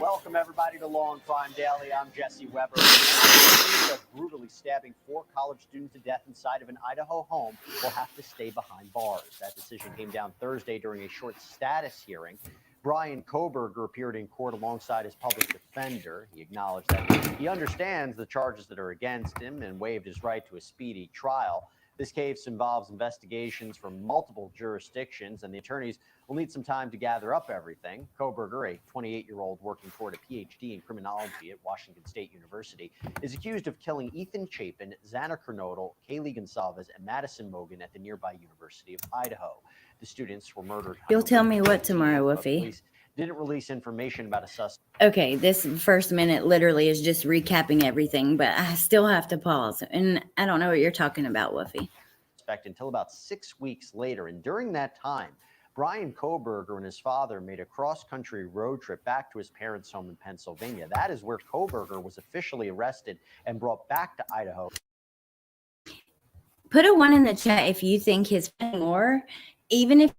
Welcome, everybody, to Law and Crime Daily. I'm Jesse Weber. The brutally stabbing 4 college students to death inside of an Idaho home will have to stay behind bars. That decision came down Thursday during a short status hearing. Bryan Kohberger appeared in court alongside his public defender. He acknowledged that he understands the charges that are against him and waived his right to a speedy trial. This case involves investigations from multiple jurisdictions, and the attorneys will need some time to gather up everything. Kohberger, a 28-year-old working toward a PhD in criminology at Washington State University, is accused of killing Ethan Chapin, Xana Kernodle, Kaylee Gonsalves, and Madison Mogan at the nearby University of Idaho. The students were murdered. You'll tell me what tomorrow, Woofy. Police didn't release information about a suspect. Okay, this first minute literally is just recapping everything, but I still have to pause. And I don't know what you're talking about, Woofy. Until about 6 weeks later. And during that time, Bryan Kohberger and his father made a cross-country road trip back to his parents' home in Pennsylvania. That is where Kohberger was officially arrested and brought back to Idaho. Put a 1 in the chat if you think his more, even if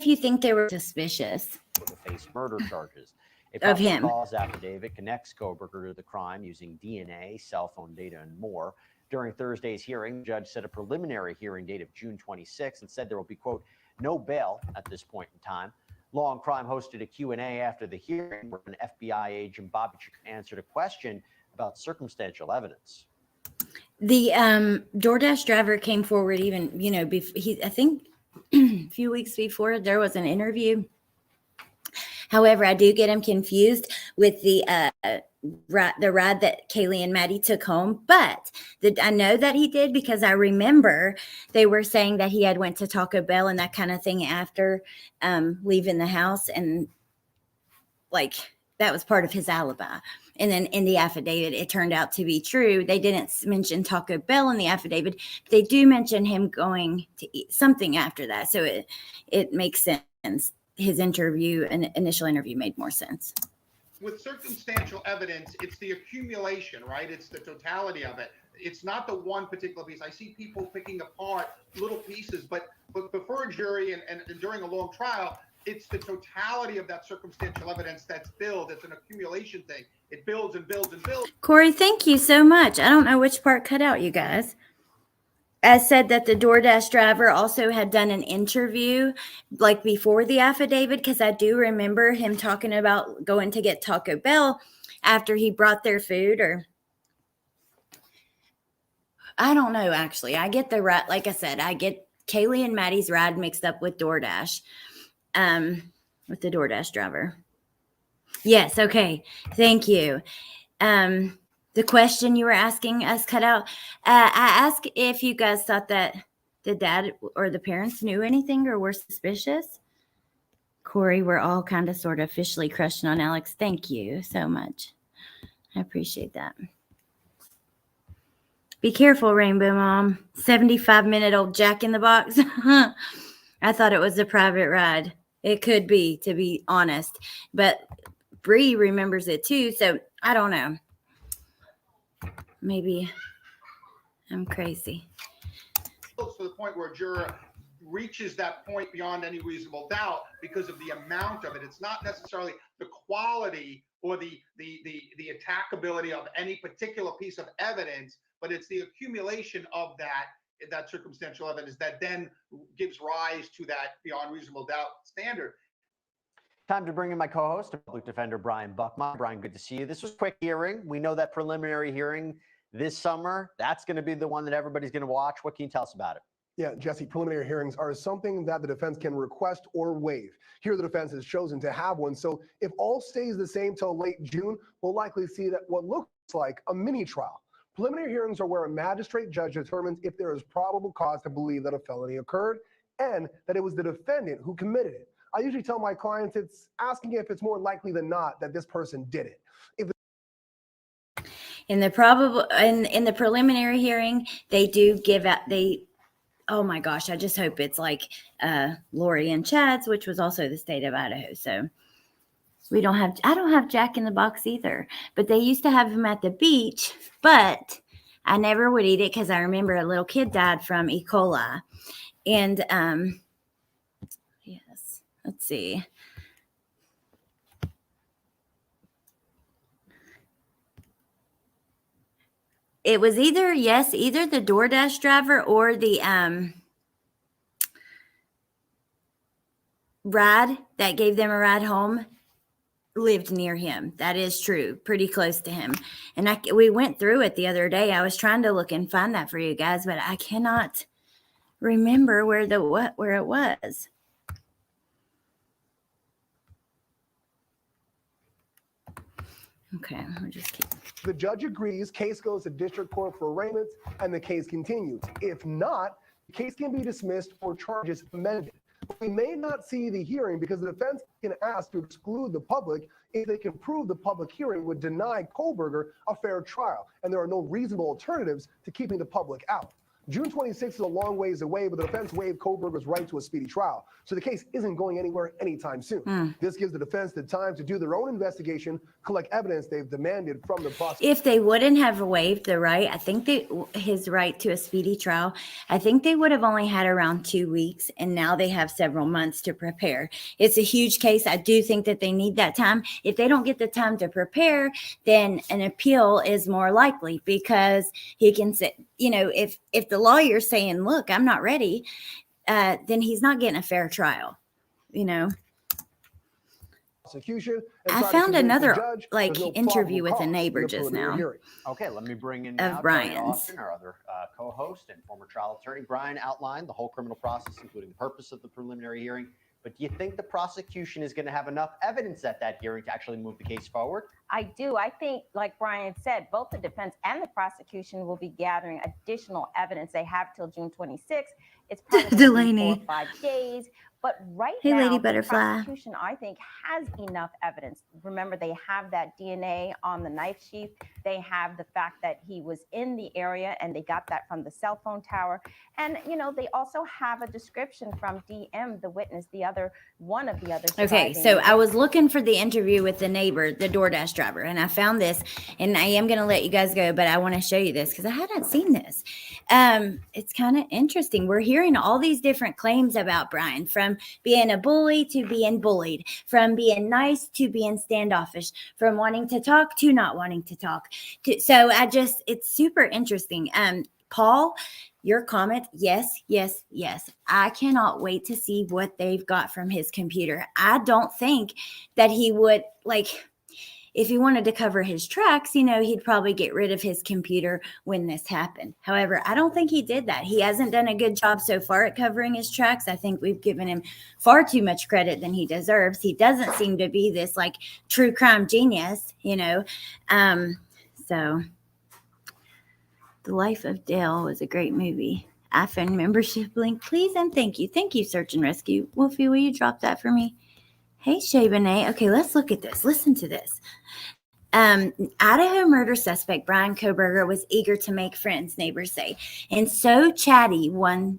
you think they were suspicious to face murder charges. Of him. A cause affidavit connects Kohberger to the crime using DNA, cell phone data, and more. During Thursday's hearing, the judge set a preliminary hearing date of June 26 and said there will be, quote, no bail at this point in time. Law and Crime hosted a Q&A after the hearing where an FBI agent, Bobby Chick, answered a question about circumstantial evidence. The DoorDash driver came forward even, you know, I think a few weeks before there was an interview. However, I do get him confused with the ride that Kaylee and Maddie took home. But I know that he did because I remember they were saying that he had went to Taco Bell and that kind of thing after leaving the house. And like that was part of his alibi. And then in the affidavit, it turned out to be true. They didn't mention Taco Bell in the affidavit. But they do mention him going to eat something after that. So it makes sense. His initial interview made more sense. With circumstantial evidence, it's the accumulation, right? It's the totality of it. It's not the one particular piece. I see people picking apart little pieces, but before a jury and during a long trial, it's the totality of that circumstantial evidence that's built. It's an accumulation thing. It builds and builds and builds. Corey, thank you so much. I don't know which part cut out, you guys. I said that the DoorDash driver also had done an interview like before the affidavit, because I do remember him talking about going to get Taco Bell after he brought their food, or I don't know, actually. I get the ride, like I said, I get Kaylee and Maddie's ride mixed up with DoorDash, with the DoorDash driver. Yes, okay. Thank you. The question you were asking us cut out. I asked if you guys thought that the dad or the parents knew anything or were suspicious. Corey, we're all kind of sort of officially crushing on Alex. Thank you so much. I appreciate that. Be careful, Rainbow Mom. 75-minute-old Jack in the Box. I thought it was a private ride. It could be, to be honest. But Bree remembers it too, so I don't know. Maybe I'm crazy. To the point where a juror reaches that point beyond any reasonable doubt because of the amount of it. It's not necessarily the quality or the attackability of any particular piece of evidence, but it's the accumulation of that circumstantial evidence that then gives rise to that beyond reasonable doubt standard. Time to bring in my co-host, public defender Bryan Buckmeyer. Bryan, good to see you. This was a quick hearing. We know that preliminary hearing this summer, that's going to be the one that everybody's going to watch. What can you tell us about it? Yeah, Jesse, preliminary hearings are something that the defense can request or waive. Here, the defense has chosen to have one. So if all stays the same till late June, we'll likely see that what looks like a mini trial. Preliminary hearings are where a magistrate judge determines if there is probable cause to believe that a felony occurred and that it was the defendant who committed it. I usually tell my clients it's asking if it's more likely than not that this person did it. In the preliminary hearing, they do give out oh my gosh, I just hope it's like Lori and Chad's, which was also the state of Idaho. So I don't have Jack in the Box either, but they used to have him at the beach, but I never would eat it because I remember a little kid died from E. coli. And yes, let's see. It was either the DoorDash driver or the ride that gave them a ride home lived near him. That is true, pretty close to him. And we went through it the other day. I was trying to look and find that for you guys, but I cannot remember where it was. Okay, we'll just keep. The judge agrees, case goes to district court for arraignments, and the case continues. If not, the case can be dismissed or charges amended. We may not see the hearing because the defense can ask to exclude the public if they can prove the public hearing would deny Kohberger a fair trial, and there are no reasonable alternatives to keeping the public out. June 26th is a long ways away, but the defense waived Kohberger's right to a speedy trial. So the case isn't going anywhere anytime soon. This gives the defense the time to do their own investigation, collect evidence they've demanded from the prosecutor. If they wouldn't have waived the right, I think his right to a speedy trial, I think they would have only had around 2 weeks, and now they have several months to prepare. It's a huge case. I do think that they need that time. If they don't get the time to prepare, then an appeal is more likely because he can say, if the lawyer's saying, look, I'm not ready, then he's not getting a fair trial, Prosecution. I found another interview with a neighbor just now. Okay, let me bring in of Bryan's. Austin, our other co-host and former trial attorney. Bryan outlined the whole criminal process, including the purpose of the preliminary hearing. But do you think the prosecution is going to have enough evidence at that hearing to actually move the case forward? I do. I think, like Bryan said, both the defense and the prosecution will be gathering additional evidence. They have till June 26th. It's probably Delaney. 4 or 5 days. But right Hey, now, Lady the Butterfly. prosecution, I think, has enough evidence. Remember, they have that DNA on the knife sheath. They have the fact that he was in the area, and they got that from the cell phone tower. And, they also have a description from DM, the witness, one of the other. Okay, so I was looking for the interview with the neighbor, the DoorDash driver, and I found this, and I am going to let you guys go, but I want to show you this because I hadn't seen this. It's kind of interesting. We're hearing all these different claims about Bryan, from being a bully to being bullied, from being nice to being standoffish, from wanting to talk to not wanting to talk. So it's super interesting. Paul, your comment, yes. I cannot wait to see what they've got from his computer. I don't think that he would, if he wanted to cover his tracks, he'd probably get rid of his computer when this happened. However, I don't think he did that. He hasn't done a good job so far at covering his tracks. I think we've given him far too much credit than he deserves. He doesn't seem to be this true crime genius, So The Life of Dale was a great movie. iPhone membership link, please and thank you. Thank you, Search and Rescue. Wolfie, will you drop that for me? Hey, Shay Benet. Okay, let's look at this. Listen to this. Idaho murder suspect Bryan Kohberger was eager to make friends, neighbors say, and so chatty one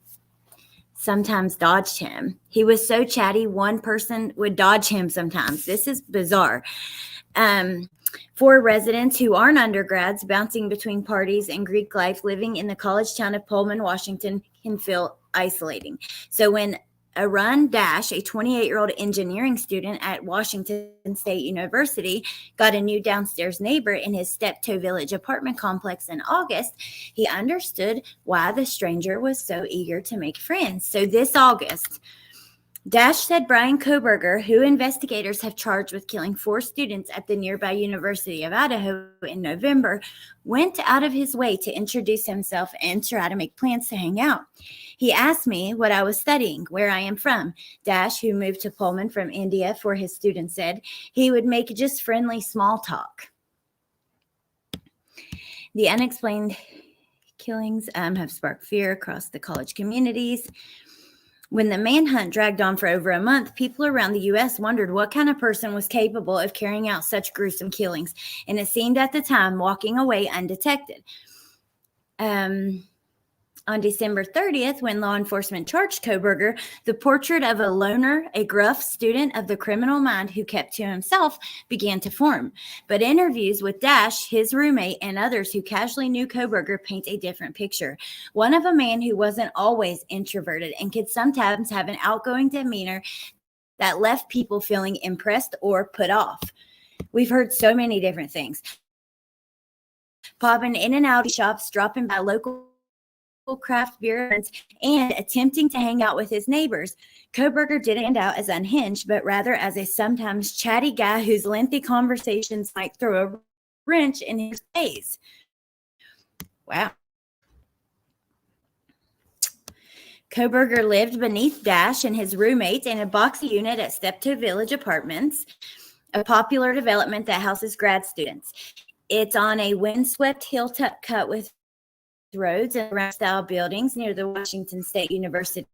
sometimes dodged him. He was so chatty one person would dodge him sometimes. This is bizarre. For residents who aren't undergrads, bouncing between parties and Greek life, living in the college town of Pullman, Washington, can feel isolating. So when Arun Dash, a 28-year-old engineering student at Washington State University, got a new downstairs neighbor in his Steptoe Village apartment complex in August, he understood why the stranger was so eager to make friends. So this August, Dash said Bryan Kohberger, who investigators have charged with killing 4 students at the nearby University of Idaho in November, went out of his way to introduce himself and try to make plans to hang out. He asked me what I was studying, where I am from. Dash, who moved to Pullman from India for his students, said he would make just friendly small talk. The unexplained killings have sparked fear across the college communities. When the manhunt dragged on for over a month, people around the U.S. wondered what kind of person was capable of carrying out such gruesome killings, and it seemed at the time walking away undetected. On December 30th, when law enforcement charged Kohberger, the portrait of a loner, a gruff student of the criminal mind who kept to himself began to form. But interviews with Dash, his roommate, and others who casually knew Kohberger paint a different picture. One of a man who wasn't always introverted and could sometimes have an outgoing demeanor that left people feeling impressed or put off. We've heard so many different things. Popping in and out of shops, dropping by local craft beer and attempting to hang out with his neighbors. Kohberger didn't stand out as unhinged, but rather as a sometimes chatty guy whose lengthy conversations might throw a wrench in his days. Wow. Kohberger lived beneath Dash and his roommates in a boxy unit at Steptoe Village Apartments, a popular development that houses grad students. It's on a windswept hilltop cut with roads and round-style buildings near the Washington State University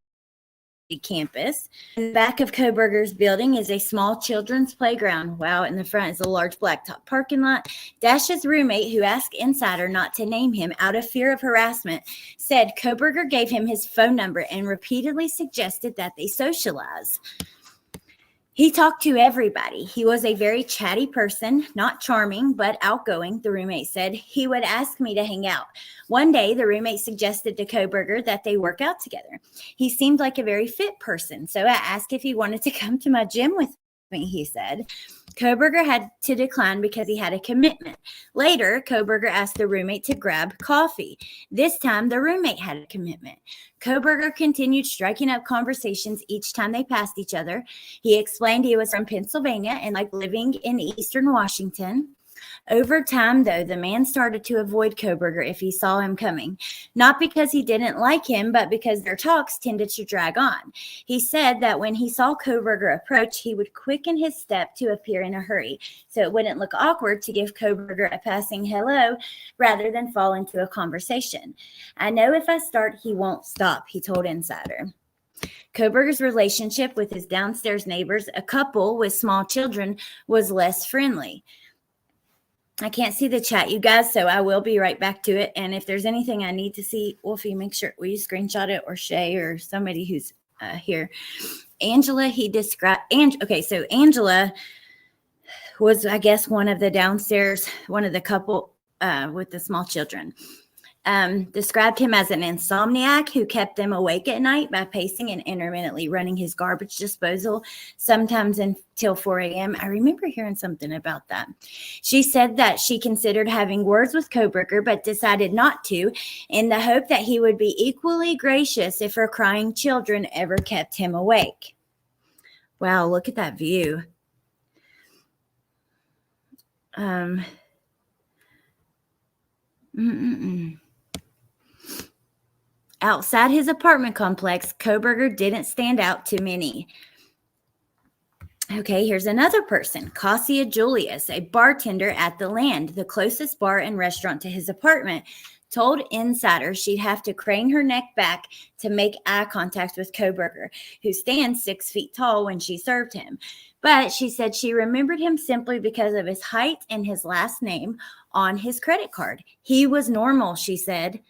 campus. In the back of Kohberger's building is a small children's playground. Wow, in the front is a large blacktop parking lot. Dash's roommate, who asked Insider not to name him out of fear of harassment, said Kohberger gave him his phone number and repeatedly suggested that they socialize. He talked to everybody. He was a very chatty person, not charming, but outgoing, the roommate said. He would ask me to hang out. One day, the roommate suggested to Kohberger that they work out together. He seemed like a very fit person, so I asked if he wanted to come to my gym with me, he said. Kohberger had to decline because he had a commitment. Later, Kohberger asked the roommate to grab coffee. This time, the roommate had a commitment. Kohberger continued striking up conversations each time they passed each other. He explained he was from Pennsylvania and liked living in eastern Washington. Over time, though, the man started to avoid Kohberger if he saw him coming, not because he didn't like him, but because their talks tended to drag on. He said that when he saw Kohberger approach, he would quicken his step to appear in a hurry, so it wouldn't look awkward to give Kohberger a passing hello rather than fall into a conversation. I know if I start, he won't stop, he told Insider. Kohberger's relationship with his downstairs neighbors, a couple with small children, was less friendly. I can't see the chat, you guys, so I will be right back to it. And if there's anything I need to see, Wolfie, make sure, will you screenshot it, or Shay, or somebody who's here. Angela, he described, okay, so Angela was, I guess, one of the downstairs, one of the couple with the small children. Described him as an insomniac who kept them awake at night by pacing and intermittently running his garbage disposal, sometimes until 4 a.m. I remember hearing something about that. She said that she considered having words with Kohberger, but decided not to, in the hope that he would be equally gracious if her crying children ever kept him awake. Wow, look at that view. Outside his apartment complex, Kohberger didn't stand out to many. Okay, here's another person, Cassia Julius, a bartender at The Land, the closest bar and restaurant to his apartment, told Insider she'd have to crane her neck back to make eye contact with Kohberger, who stands 6 feet tall, when she served him. But she said she remembered him simply because of his height and his last name on his credit card. He was normal, she said.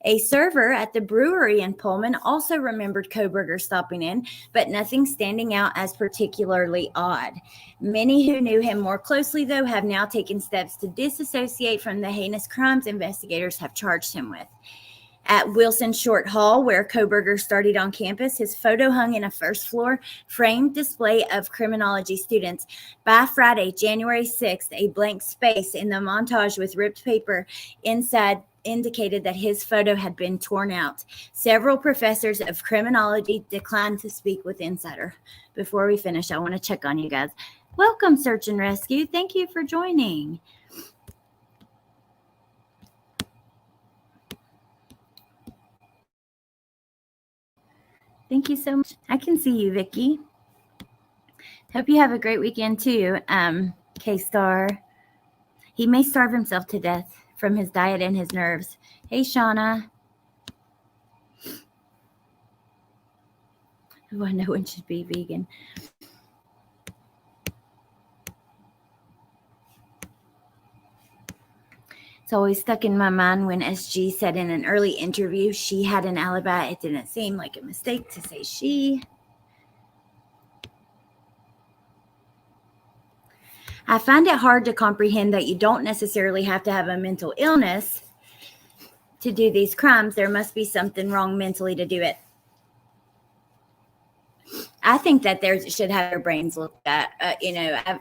A server at the brewery in Pullman also remembered Kohberger stopping in, but nothing standing out as particularly odd. Many who knew him more closely, though, have now taken steps to disassociate from the heinous crimes investigators have charged him with. At Wilson Short Hall, where Kohberger started on campus, his photo hung in a first-floor framed display of criminology students. By Friday, January 6th, a blank space in the montage with ripped paper inside indicated that his photo had been torn out. Several professors of criminology declined to speak with Insider. Before we finish, I want to check on you guys. Welcome, Search and Rescue. Thank you for joining. Thank you so much. I can see you, Vicky. Hope you have a great weekend too, K-Star. He may starve himself to death from his diet and his nerves. Hey, Shauna. Oh, no one should be vegan. It's always stuck in my mind when SG said in an early interview she had an alibi. It didn't seem like a mistake to say she. I find it hard to comprehend that you don't necessarily have to have a mental illness to do these crimes. There must be something wrong mentally to do it. I think that there should have their brains looked at, and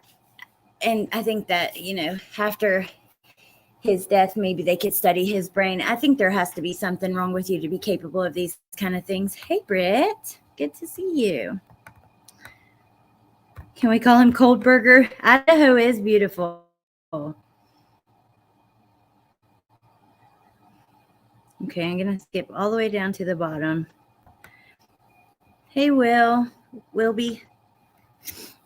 I think that, after his death, maybe they could study his brain. I think there has to be something wrong with you to be capable of these kind of things. Hey, Britt, good to see you. Can we call him Kohberger? Idaho is beautiful. Okay, I'm going to skip all the way down to the bottom. Hey, Wilby.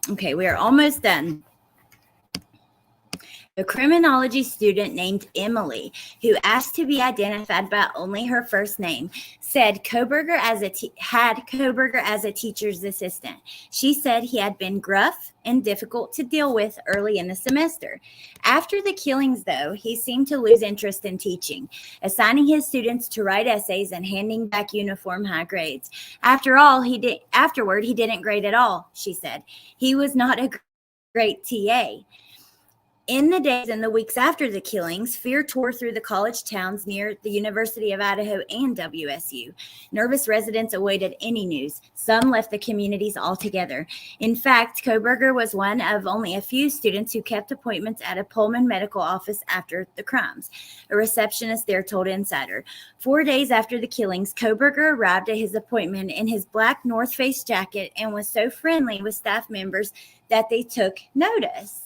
Okay, we are almost done. A criminology student named Emily, who asked to be identified by only her first name, said Kohberger had Kohberger as a teacher's assistant. She said he had been gruff and difficult to deal with early in the semester. After the killings, though, he seemed to lose interest in teaching, assigning his students to write essays and handing back uniform high grades. After all, afterward, he didn't grade at all, she said. He was not a great TA. In the days and the weeks after the killings, fear tore through the college towns near the University of Idaho and WSU. Nervous residents awaited any news. Some left the communities altogether. In fact, Kohberger was one of only a few students who kept appointments at a Pullman medical office after the crimes. A receptionist there told Insider. 4 days after the killings, Kohberger arrived at his appointment in his black North Face jacket and was so friendly with staff members that they took notice.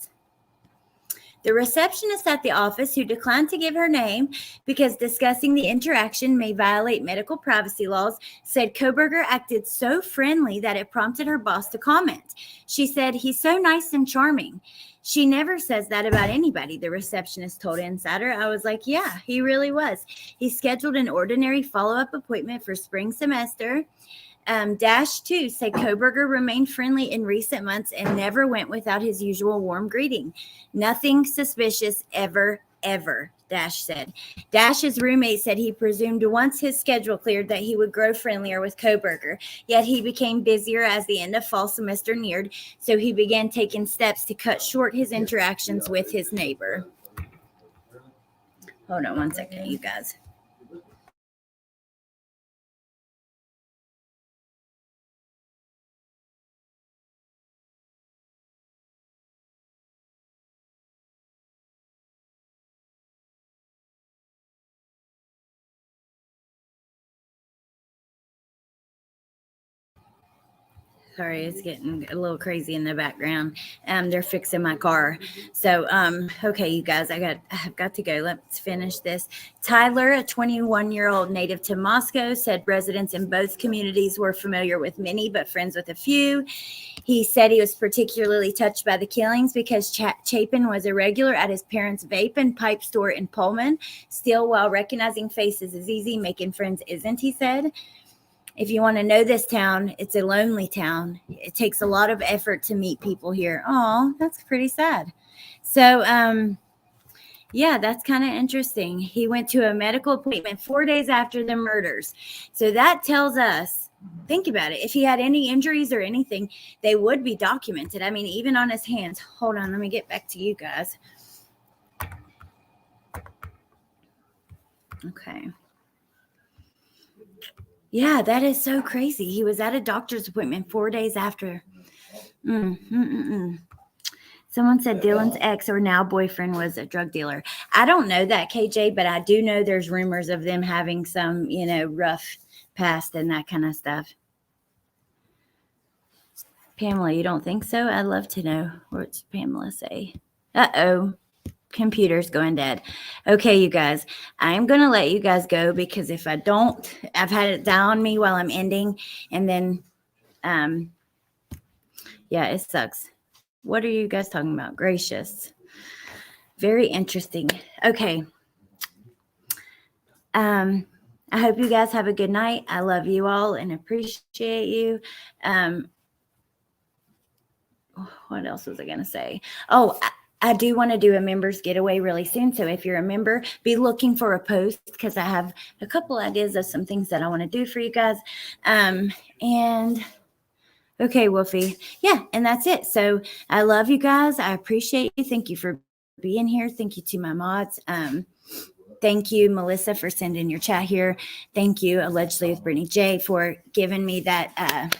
The receptionist at the office, who declined to give her name because discussing the interaction may violate medical privacy laws, said Kohberger acted so friendly that it prompted her boss to comment. She said, "He's so nice and charming." She never says that about anybody, the receptionist told Insider. I was like, yeah, he really was. He scheduled an ordinary follow-up appointment for spring semester. Dash 2 said Kohberger remained friendly in recent months and never went without his usual warm greeting. Nothing suspicious ever, Dash said. Dash's roommate said he presumed once his schedule cleared that he would grow friendlier with Kohberger, yet he became busier as the end of fall semester neared, so he began taking steps to cut short his interactions with his neighbor. Hold on one second, you guys. Sorry, it's getting a little crazy in the background. They're fixing my car. So, okay, you guys, I've got to go. Let's finish this. Tyler, a 21-year-old native to Moscow, said residents in both communities were familiar with many, but friends with a few. He said he was particularly touched by the killings because Chapin was a regular at his parents' vape and pipe store in Pullman. Still, while recognizing faces is easy, making friends isn't, he said. If you want to know this town, it's a lonely town. It takes a lot of effort to meet people here. Oh, that's pretty sad. So, yeah, that's kind of interesting. He went to a medical appointment 4 days after the murders. So that tells us, think about it. If he had any injuries or anything, they would be documented. I mean, even on his hands. Hold on, let me get back to you guys. Okay. Yeah, that is so crazy. He was at a doctor's appointment 4 days after. Someone said Dylan's ex or now boyfriend was a drug dealer. I don't know that, KJ, but I do know there's rumors of them having some, rough past and that kind of stuff. Pamela, you don't think so? I'd love to know. What's Pamela say? Uh-oh. Computer's going dead. Okay, you guys, I'm going to let you guys go because if I don't, I've had it down me while I'm ending. And then, yeah, it sucks. What are you guys talking about? Gracious. Very interesting. Okay. I hope you guys have a good night. I love you all and appreciate you. What else was I going to say? Oh, I do want to do a members getaway really soon. So if you're a member, be looking for a post because I have a couple ideas of some things that I want to do for you guys. And okay, Wolfie. Yeah, and that's it. So I love you guys. I appreciate you. Thank you for being here. Thank you to my mods. Thank you, Melissa, for sending your chat here. Thank you, Allegedly with Brittany J, for giving me that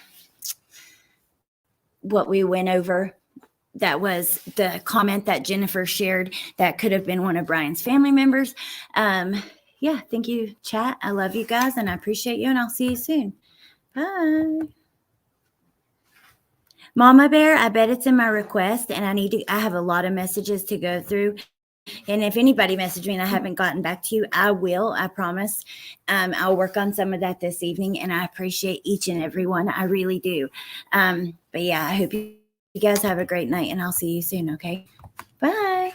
what we went over. That was the comment that Jennifer shared that could have been one of Bryan's family members. Yeah, thank you, chat. I love you guys and I appreciate you and I'll see you soon. Bye. Mama Bear, I bet it's in my request and I have a lot of messages to go through. And if anybody messaged me and I haven't gotten back to you, I will, I promise. I'll work on some of that this evening and I appreciate each and every one. I really do. But yeah, I hope you guys have a great night and I'll see you soon. Okay. Bye.